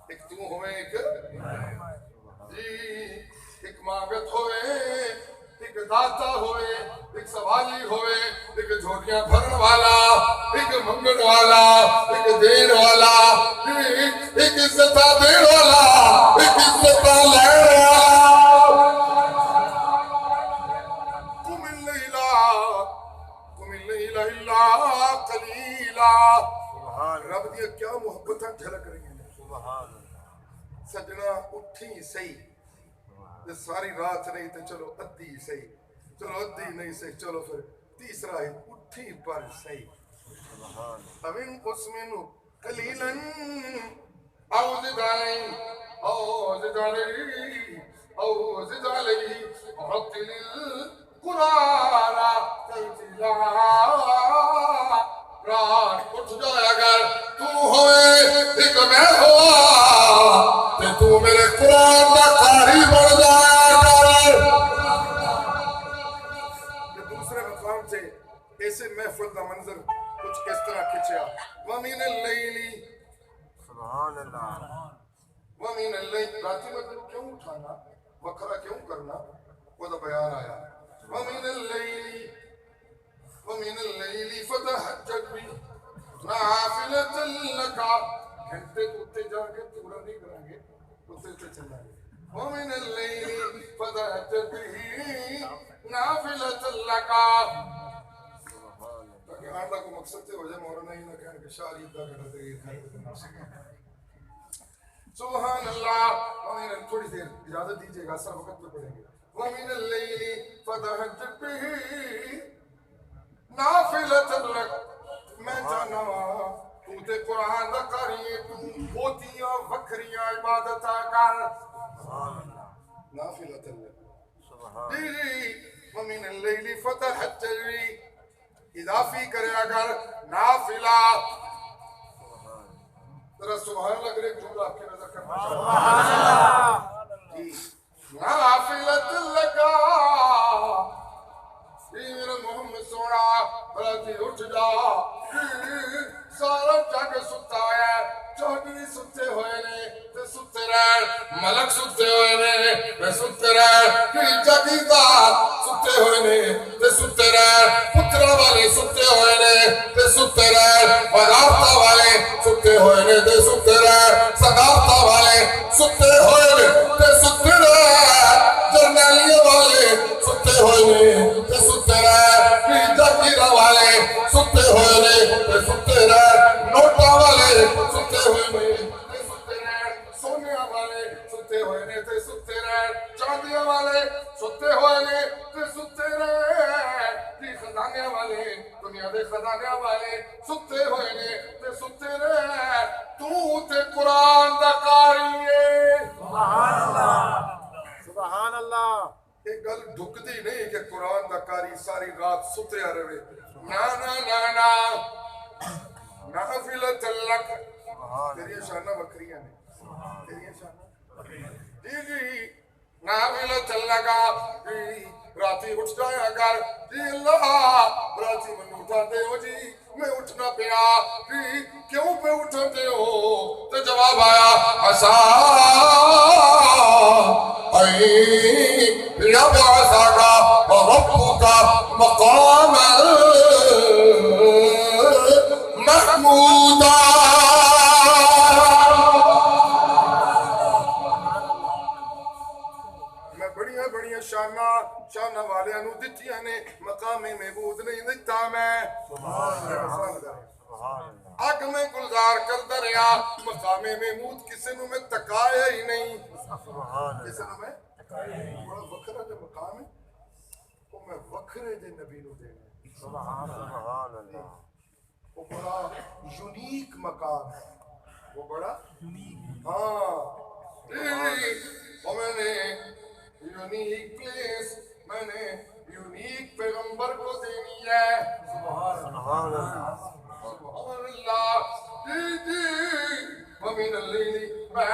S1: ایک تو ہوئے ایک جی ایک مانگت ہوئے ایک داتا ہوئے ایک سوالی ہوئے ایک جھوٹیاں بھرن والا ایک منگن والا ایک دین والا ایک عزتہ دین والا ایک عزتہ لین والا قم اللیل الا قلیلا رب دیا کیا محبتاں جھلک رہی ہیں سجنا اٹھی صحیح ساری رات نہیں تو چلو ادھی صحیح چلو ادھی نہیں صحیح چلو پھر تیسرا ہے اٹھی پر صحیح اب انقص منه قلیلا او زد علیہ او زد علیہ او زد علیہ رتل القرآن ترتیلا رات اٹھ جائے اگر تو ہوئے ایک میں ہوا تے تو میرے قرآن کا قاری بڑھ جائے کر دوسرے مقام سے ایسے محفل کا منظر کچھ اس طرح کھچیا وَمِنَ اللَّيْلِ سبحان اللہ وَمِنَ اللَّيْلِ راتی میں کیوں اٹھانا وکھرا کیوں کرنا وہ تو بیان آیا وَمِنَ اللَّيْلِ فَتَحَجَّدْ بِهِ نَافِلَةً لَكَ گھنٹے اٹھتے جا کے پورا نہیں کریں گے اٹھتے چلا گے وَمِنَ اللَّيْلِ فَتَحَجَّدْ بِهِ نَافِلَةً لَكَ تاکہ آٹھا کو مقصد سے وجہ مولانا ہی نہ کہنے کہ شاعری دا کرتے گئے سبحان اللہ تھوڑی دیر اجازت دیجئے گا سر وقت پہ پڑھیں گے وَمِنَ اللَّيْلِ فَتَحَجَّدْ بِهِ نافلۃ لک میں جانا تو تے قرآن دا قاری تو ہوتیاں وکھریاں عبادتاں کر نافلۃ لک سبحان ومن اللیل فتحجر اضافی کرے اگر نافلہ ذرا سبحان اللہ کرے جملہ آپ کی نظر کرنا سبحان اللہ نافلۃ لک میرا محمد سونا بلدی اٹھ جا سارا جگ ستا ہے چودھری ستے ہوئے نے تے ستے رہ ملک ستے ہوئے نے تے ستے رہ جگیدار ستے ہوئے نے تے ستے رہ پترا والے ستے ہوئے نے تے ستے رہ وزارتا والے ستے ہوئے نے تے ستے رہ صدارتا والے ستے ہوئے نے تے ستے رہ جرنیلیہ والے ستے ہوئے نے تے ستے رہ جگیرہ والے ستے ہوئے نے تے ستے رہ نوٹا والے ستے ہوئے نے تے ستے رہ سونیا والے ستے ہوئے نے تے ستے رہ چاندیا والے ستے والے تے ستے رہے جی خزانے والے دنیا دے خزانے والے ستے ہوئے نے تے ستے رہے تو تے قرآن دا قاری ہے
S2: سبحان اللہ سبحان اللہ
S1: ایک گل ڈھکتی نہیں کہ قرآن دا قاری ساری رات ستیا رہے نا نا نا نا نافلۃ لک تیری شانہ بکریاں نے تیری شانہ جی جی نافلۃ لگا جی راتی اٹھ جایا کر جی اللہ راتی میں اٹھا دے ہو جی میں اٹھنا پیا جی کیوں پہ اٹھتے ہو تو جواب آیا عسا يبعثك ربك مقاما محمودا میں بڑیاں بڑیاں شانہ والیاں نو دتیاں نے مقام محمود نہیں دتا میں اگ میں گلزار کرتا رہا مقام محمود کسی نو میں تکایا ہی نہیں کسی نو میں بڑا وکھرا جو مقام ہے وہ میں وکھرے دے نبی نو دینا
S2: سبحان اللہ
S1: وہ بڑا یونیک مقام ہے وہ بڑا ہاں میں نے یونیک پلیس میں نے یونیک پیغمبر کو دینی ہے سبحان اللہ سبحان اللہ جی جی ومن اللیل میں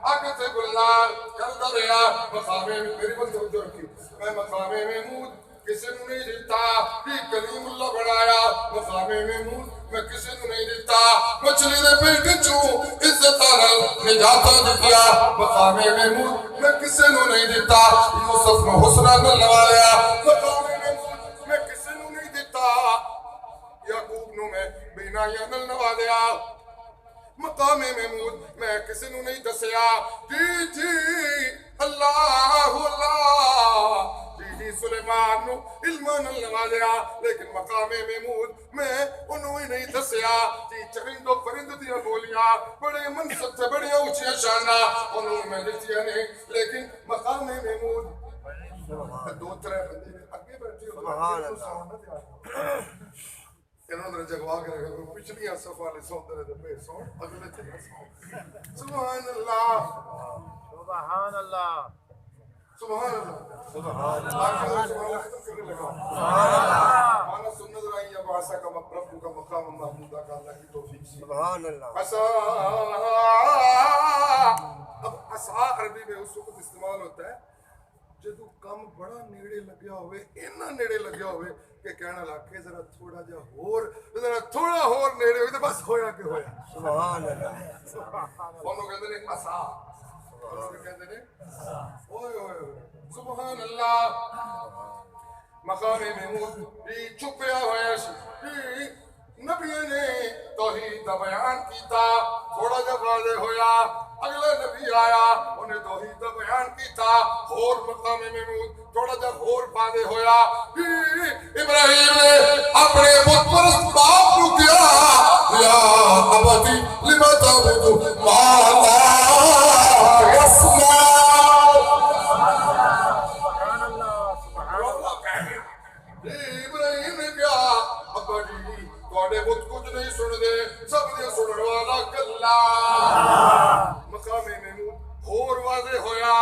S1: آگے سے گلزار کرتا رہا مقام میری بات سمجھو رکھی میں مقام محمود کسی نو نہیں دیتا کہ کلیم اللہ بڑھایا مقام محمود میں کسی نو نہیں دیتا مچھلی دے پیٹ چوں عزت آرل نجاتا دیا مقام محمود میں کسی نو نہیں دیتا یوسف نو حسنہ نہ لوایا مقام محمود میں کسی نو نہیں دیتا یعقوب نو میں بینا یا نل نوازیا مقام محمود میں کسی نو نہیں دسیا جی جی اللہ اللہ جی جی سلیمان نو علم نل نوازیا لیکن مقام محمود میں انہوں ہی نہیں دسیا جی چرند و پرند دیا بولیاں بڑے منصب سے بڑے اونچیاں شانہ انہوں میں دسیا نہیں لیکن مقام محمود دو ترے بندے اگے بیٹھے
S2: سبحان اللہ
S1: انہوں نے جگوا کے رکھا پچھلیاں صفحہ والے سوندرے دے پہ سون اگلے تھے سبحان اللہ
S2: سبحان اللہ
S1: سبحان اللہ
S2: سبحان
S1: اللہ
S2: سبحان اللہ
S1: مانا سنت رہی ہے باسا کا رب کا مقام محمودہ کا اللہ کی توفیق سے
S2: سبحان اللہ
S1: عصا اب عصا عربی میں اس وقت استعمال ہوتا ہے جدو کم بڑا نیڑے لگیا ہوئے اتنا نیڑے لگیا ہوئے کہ کہنا لگے ذرا تھوڑا جا تھوڑا ہور نیڑے ہوئے تو بس ہویا کہ ہویا
S2: سبحان اللہ
S1: انہوں کہتے ہیں عصا انہوں کہتے ہیں اوئے اوئے اوئے سبحان اللہ مقام محمود بھی چھپیا ہویا بھی نبی نے توحید دا بیان کیتا تھوڑا جا واضح ہویا اگلا نبی آیا انہیں توحید دا بیان کیتا اور مقام محمود تھوڑا جا اور واضح ہویا ابراہیم نے اپنے بت پرست باپ کو کیا یا ابتی لما تعبدو ما لا یسمع
S2: سبحان اللہ سبحان اللہ
S1: ابراہیم نے کیا ابا جی تھوڑے بت کچھ نہیں سن دے سب دے سنن والا کلا مقام محمود اور واضح ہویا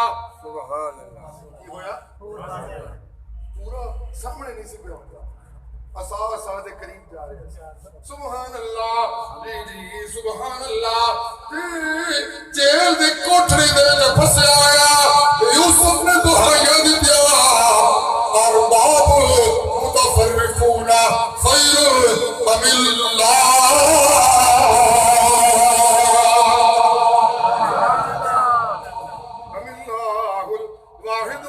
S2: سبحان اللہ
S1: کی ہویا پورا سامنے نہیں سے پہ ہوتا عصا دے قریب جا رہے ہیں سبحان اللہ جی جی سبحان اللہ جیل دی کوٹھڑی دے جو پھسے آیا یوسف نے دہائیاں دی دیا ارباب متفرقون خیر ام اللہ ام اللہ الواحد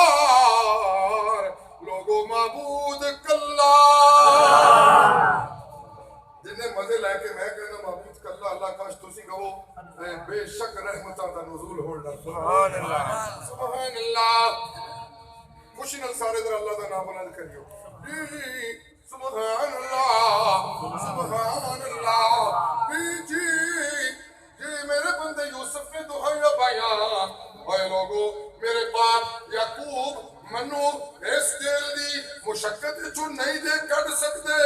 S1: القہار لوگو معبود کلا جنہیں مزے لے کے میں کہنا معبود کلا اللہ کاش تسی کہو بے شک رحمتاں دا نزول ہونا
S2: سبحان اللہ
S1: سبحان اللہ خوشی نال سارے در اللہ دا نام بلند کریو سبحان اللہ سبحان اللہ جی میرے بندے یوسف نے دہائیاں پائیاں اے لوگو میرے باپ یعقوب منو اس جیل دی مشقت چو نہیں دے کٹ سکتے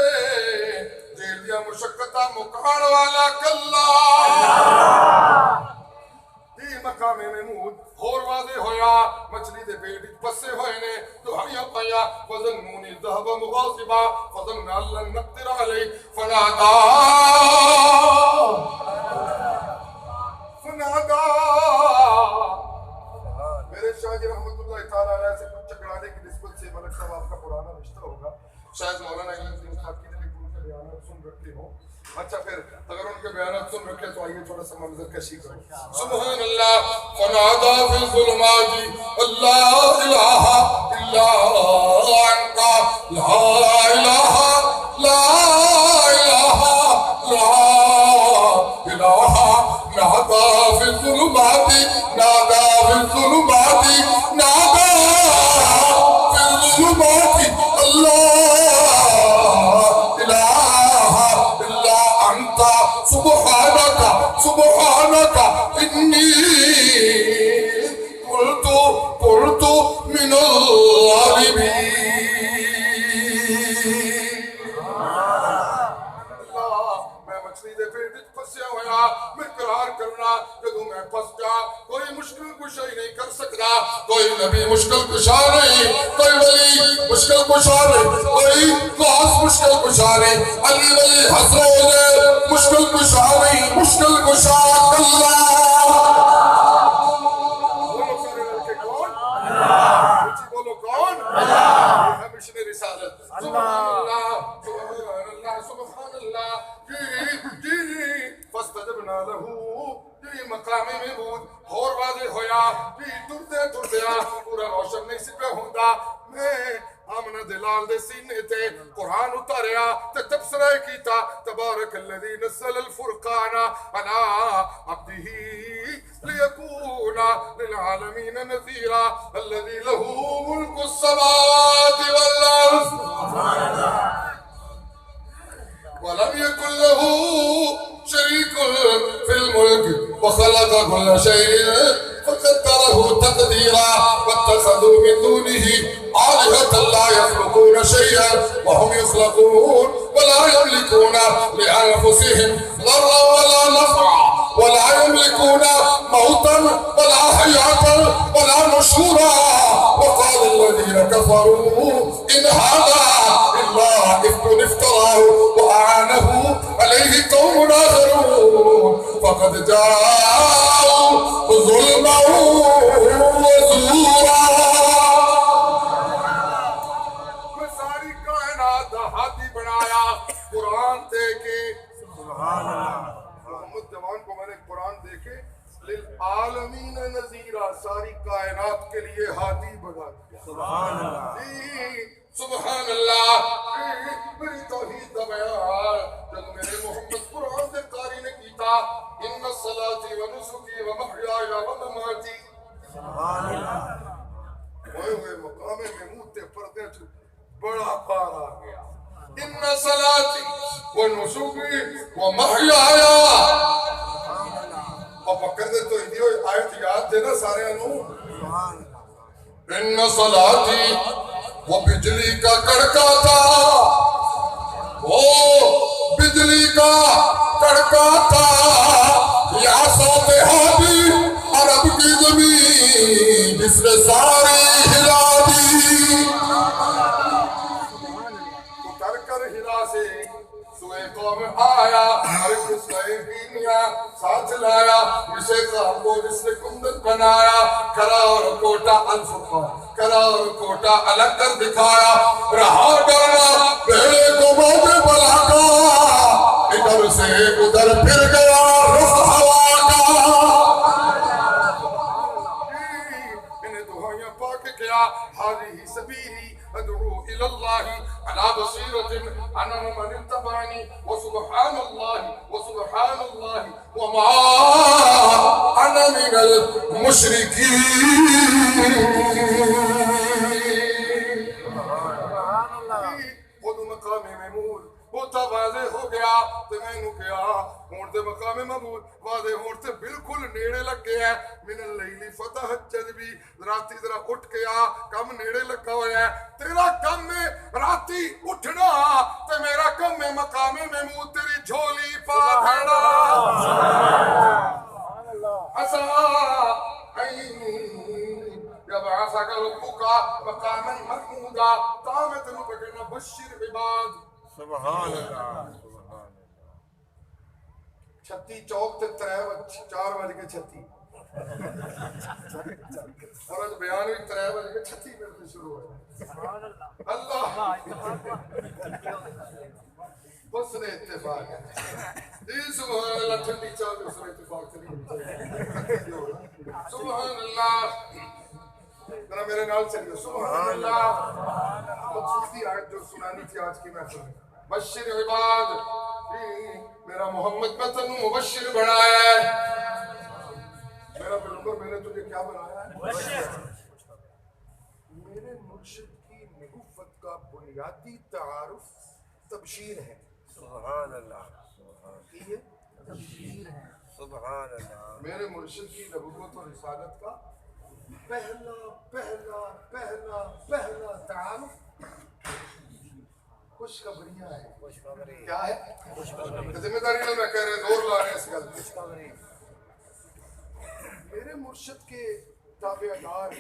S1: جیل دیا مشقتہ مکان والا کلا دی مقام محمود اور واضح ہویا مچھلی دے پیٹ پسے ہوئے نے دہائیاں پایا فظنونی ذہب مغاصبا فظن اللہ نقدر علی فنادا میرے شاہ جی رحمت اللہ تعالیٰ علیہ سے کچھ چکرانے کی نسبت سے ملک صاحب آپ کا پرانا رشتہ ہوگا شاید مولانا یہ خاکی نے بھی ان کے بیانات سن رکھے ہوں اچھا پھر اگر ان کے بیانات سن رکھے تو آئیے تھوڑا سا منظر کشی کرو سبحان اللہ فنادا فی الظلمات اللہ الہ الا انت لا الہ لا الہ لا الہ نادا فی الظلمات نادا فی الظلمات نادا فی الظلمات اللہ الہ الا انت سبحانک سبحانک انی قلت من الظالمین میں قرار کرنا جدو میں پس جا کوئی مشکل کشا ہی نہیں کر سکتا کوئی نبی مشکل کشا نہیں کوئی ولی مشکل کشا نہیں کوئی غوث مشکل کشا نہیں علی ولی حضرت مشکل کشا نہیں مشکل کشا اللہ بولو سارے لڑکے کون اللہ بولو کون اللہ یہ ہے مشن رسالت سبحان اللہ سبحان اللہ سبحان اللہ جی فاستجبنا له جی مقام محمود اور واضح ہویا جی ٹرتے ٹرتے پورا روشن نہیں سکے ہوندا میں آمنہ دلال دے سینے تے قرآن اتاریا تے تبصرہ کیتا تبارک الذی نزل الفرقان علی عبدہ لیکون للعالمین نذیرا الذی له ملک السماوات والارض ولم يكن له شريك في الملك وخلق كل شيء فقدره تقديرا واتخذوا من دونه آلهة لا يخلقون شيئا وهم يخلقون ولا يملكون لأنفسهم ضرا ولا نفعا ولا يملكون موتا ولا حياة ولا نشورا وقال الذين كفروا إن هذا إلا إفك افتراه وأعانه عليه قوم آخرون فقد جاءوا ظلما وزورا میں ساری کائنات ہاتھی بنایا قرآن دے کے سبحان اللہ محمد جوان کو میں نے قرآن دیکھے للعالمین نذیرہ ساری کائنات کے لیے ہاتھی بنا دیا سبحان اللہ سبحان اللہ میری توحید دا بیان جب میرے محمد قرآن دے قاری نے کیتا ان الصلاة و نسکی و محیای و مماتی سبحان اللہ ہوئے ہوئے مقام محمود تے پردے چھو بڑا پار آ گیا ان الصلاة و نسکی و محیای اور پکر دے تو ہندی ہوئی آیت یاد دے نا سارے انہوں ان صلاتی وہ بجلی کا کڑکا تھا وہ بجلی کا کڑکا تھا یا ساتھ بھی عرب کی زمین جس نے ساری ہلا دی اتر کر ہلا سے سوئے قوم آیا عرب اس نئے بینیا ساتھ لایا اسے کام کو جس نے کندن بنایا کرا اور کوٹا الفقہ کرا اور کوٹا الگ کر دکھایا رہا ڈرنا پہلے کو موقع بلا کا ادھر سے ادھر پھر گیا رخ ہوا کا انہیں دعائیاں پاک کیا حاضی سبیلی ادعو الاللہ على بصيرة أنا من اتبعني وسبحان الله وما أنا من المشركين خذوا مقام محمود ہوتا واضح ہو گیا تے میں نو کیا ہون تے مقام محمود واضح ہون تے بالکل نیڑے لگ گیا ہے من اللیل فتہجد بھی راتی ذرا اٹھ گیا کم نیڑے لگا ہوا ہے تیرا کم ہے راتی اٹھنا تے میرا کم ہے مقام محمود تیری جھولی پا دینا عسا يبعثك ربك مقاما محمودا تامت ربك بشر عباد
S2: سبحان اللہ
S1: 36 چوک تے 4 بج کے 36 اور اج بیان بھی 3 بج کے 36 منٹ سے شروع ہوا اللہ بس نے اتفاق ہے جی سبحان اللہ ٹھنڈی چاہ بھی اس میں اتفاق چلی سبحان اللہ ذرا میرے نال چلیے سبحان اللہ مقصودی آیت جو سنانی تھی آج کی محفل میں بشر عباد میرا محمد میں تنو مبشر بنایا ہے میرا پیغمبر میں نے تجھے کیا بنایا ہے میرے مرشد کی نبوت کا بنیادی تعارف تبشیر ہے
S2: سبحان اللہ
S1: تبشیر ہے
S2: سبحان اللہ
S1: میرے مرشد کی نبوت اور رسالت کا پہلا تعارف خوشخبریاں ہے کیا ہے ذمہ داری نہ میں کہہ رہے زور لا رہے ہیں اس گل پہ میرے مرشد کے تابعدار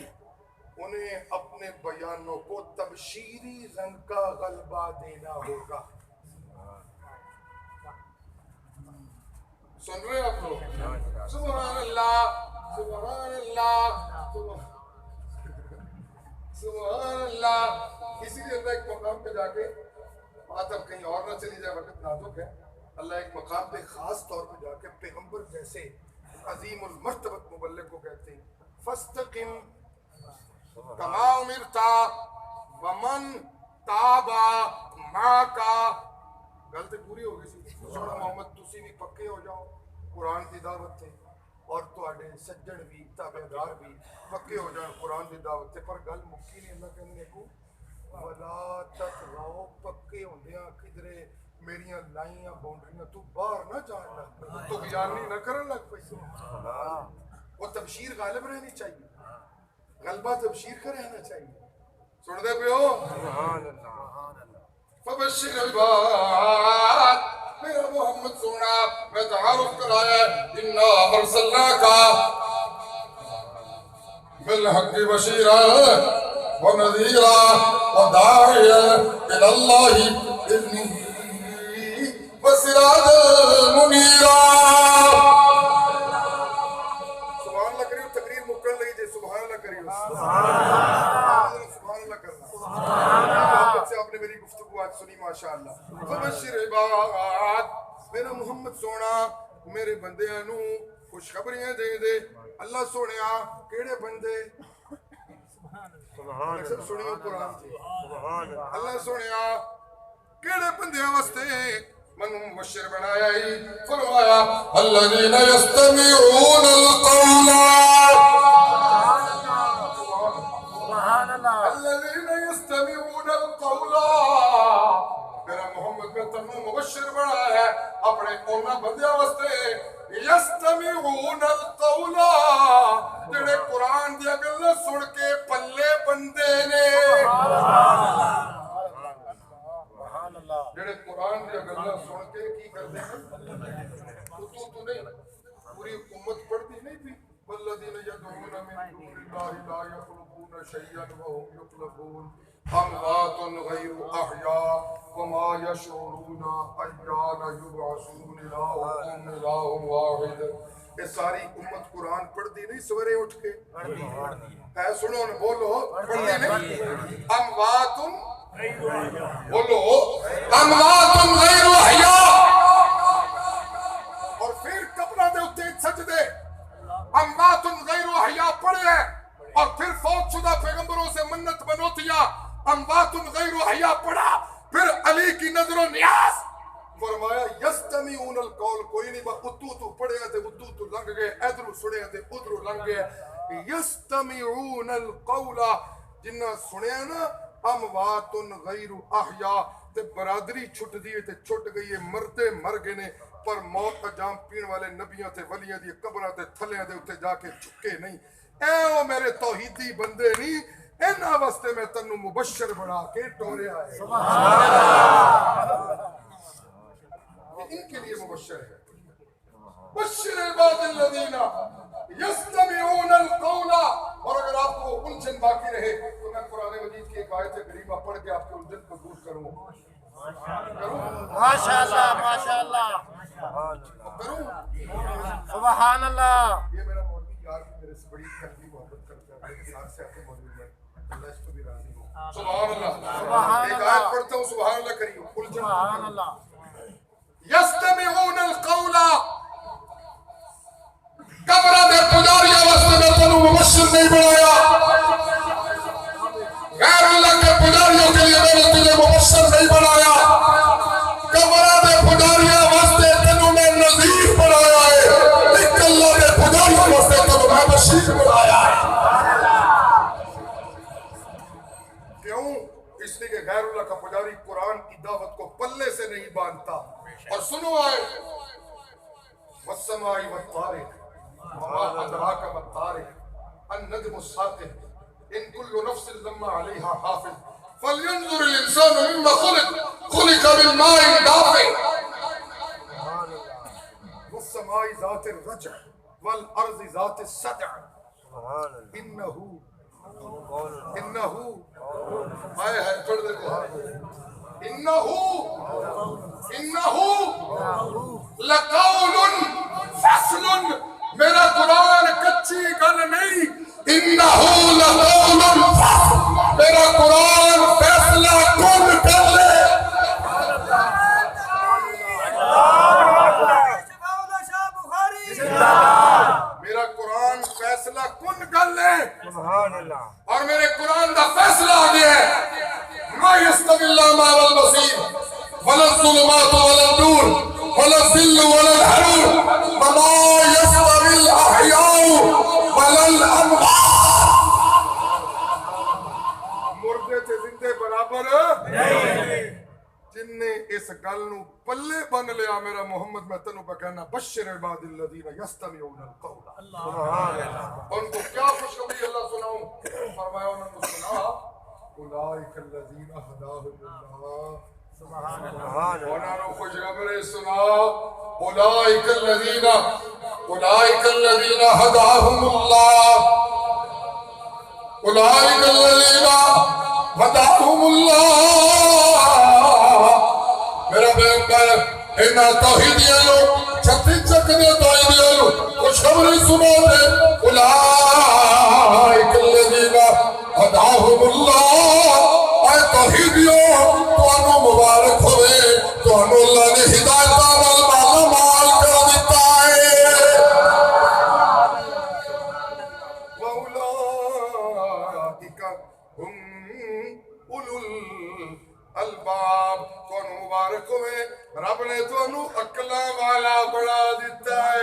S1: انہیں اپنے بیانوں کو تبشیری رنگ کا غلبہ دینا ہوگا سن رہے ہیں آپ لوگ سبحان اللہ سبحان اللہ سبحان اللہ اسی لیے اللہ ایک مقام پہ جا کے بات اب کہیں اور نہ چلی جائے وقت نازک ہے اللہ ایک مقام پہ خاص طور پہ جا کے پیغمبر جیسے عظیم المرتبت مبلغ کو کہتے ہیں فاستقم کما امرتا ومن تابا معاکا غلطی پوری ہو گئی سی سونا محمد تسی بھی پکے ہو جاؤ قرآن کی دعوت تے اور تواڈے سجن بھی تابعدار بھی پکے ہو جان قرآن کی دعوت تے پر گل مکی نہیں اللہ کہنے کو ولا تطغوا پکے ہوندیاں کدرے میریاں لائیاں باؤنڈریاں تو باہر نہ جان لگ تو بیانی نہ کرن لگ پئی وہ تبشیر غالب رہنی چاہیے غلبہ تبشیر کا رہنا چاہیے سن دے پیو
S2: سبحان اللہ
S1: فبشر عباد میرا محمد سونا میں تعارف کرایا انا ارسلناک بالحق بشیرا ونذیرا وداعیا الی اللہ باذنہ وسراجا منیرا سبحان اللہ کریو تقریر مکن لگی جے سبحان اللہ کریو سبحان اللہ کرنا محبت سے آپ نے میری گفتگو آج سنی ماشاءاللہ فبشر عباد میرا محمد سونا میرے بندیاں نو خوشخبریاں دے دے اللہ سونیا کیڑے بندے
S2: سبحان اللہ
S1: سنیو قرآن سے
S2: سبحان اللہ
S1: اللہ سونیا کیڑے بندیاں واسطے منو مبشر بنایا ہی فرمایا الذین یستمعون القول
S2: سبحان اللہ
S1: الذین یستمعون القول میرا محمد میں تنو مبشر بنایا ہے اپنے اونا بندیاں واسطے یستمعون القول جڑے قرآن دیا گلاں سن کے پلے بندے نے
S2: سبحان اللہ
S1: جڑے قرآن دیا گلاں سن کے کی کردے ہیں تو نہیں پوری امت پڑھتی نہیں بھی والذین یدعون من دون اللہ لا یخلقون شیئا وهم یخلقون اموات غیر احیاء وما یشعرون ایان یبعثون الہم الہ واحد یہ ساری امت قرآن پڑھتی نہیں سورے اٹھ کے ہے سنو نہ بولو پڑھتی نہیں اموات بولو اموات غیر احیاء اور پھر کپڑا دے اتے سجدے اموات غیر احیاء پڑھے ہیں اور پھر فوت شدہ پیغمبروں سے منت بنوتیا اموات غیر احیاء پڑھا پھر علی کی نظر و نیاز فرمایا یستمعون القول کوئی نہیں با اتو پڑھے ہیں تے اتو لنگ گئے ادھر سنے ہیں تے ادھر لنگ گئے یستمعون القول جنہ سنے ہیں نا اموات غیر احیاء تے برادری چھٹ دی تے چھٹ گئی ہے، مردے مر گئے نے، پر موت کا جام پین والے نبیوں تے ولیاں دی قبراں تے تھلیاں دے اتنے جا کے چکے نہیں۔ اے او میرے توحیدی بندے نہیں، انہاں واسطے میں تنوں مبشر بنا کے ٹوریا ہے، ان کے لیے مبشر ہے۔ بشر عباد الذین یستمعون القول، اور اگر آپ کو الجھن باقی رہے تو میں قرآن مجید کی ایک آیت غریبہ پڑھ کے آپ کے الجھن کو دور کروں۔
S2: ماشاءاللہ ماشاءاللہ
S1: کروں؟
S2: سبحان اللہ۔
S1: یہ میرا مولوی یار بھی میرے سے بڑی قلبی محبت کرتا ہے، میرے ساتھ سے آتے مولوی ہے، اللہ اس کو بھی راضی ہو۔ سبحان اللہ۔ ایک آیت پڑھتا ہوں، سبحان اللہ کریو، الجھن
S2: سبحان اللہ۔
S1: یستمعون القول، قبرہ دے پجاریاں واسطے میں تنوں مبشر نہیں بنایا، غیر اللہ کے پجاریوں کے لیے میں نے تجھے مبشر نہیں بنایا، قبرہ دے پجاریاں واسطے تنوں میں نذیر بنایا ہے، لیکن اللہ دے پجاریوں واسطے تنوں میں بشیر بنایا ہے۔ کیوں؟ اس لیے کہ غیر اللہ کا پجاری قرآن کی دعوت کو پلے سے نہیں باندھتا۔ اور سنو آئے والسماء والطارق وما ادراک ما الطارق النجم الساطع ان كل نفس لما عليها حافظ فلينظر الانسان مما خلق من ماء دافق والسماء ذات الرجع والارض ذات الصدع انه آئے ہے پڑھ دے کو انہو لقول فصل، میرا قرآن کچی گل نہیں، انہو لقول فصل، میرا قرآن فیصلہ کن کر لے۔ میرا قرآن فیصلہ کن کر لے، اور میرے قرآن دا فیصلہ آ گیا ہے، ما يستوي الأعمى والبصير ولا الظلمات ولا النور ولا الظل ولا الحرور وما يستوي الأحياء ولا الأموات۔ مردے تے زندے برابر نہیں۔ جن نے اس گل نو پلے بن لیا میرا محمد، میں تنوں پہ کہنا بشر عباد الذین یستمعون القول، ان کو کیا خوشخبری اللہ سناؤں؟ فرمایا انہوں نے سنا اولئک الذین ہداہم اللہ، انہوں نے خوشخبری سنا اولئک الذین ہداہم اللہ، اولئک الذین ہداہم اللہ۔ میرا پیغمبر انہاں توحیدیاں لوگ چھتی چکنے توحیدیاں لوگ خوشخبری سنا دے، اولئک الذین ہداہم اللہ، اے توحیدیوں تانوں مبارک ہوئے، تانوں اللہ نے ہدایت نال مالا مال کر دیتا ہے۔ وَأُولَئِكَ هُمْ أُولُو الْأَلْبَابِ، تانوں مبارک ہوئے، رب نے تانوں عقلاں والا بنا دیتا ہے۔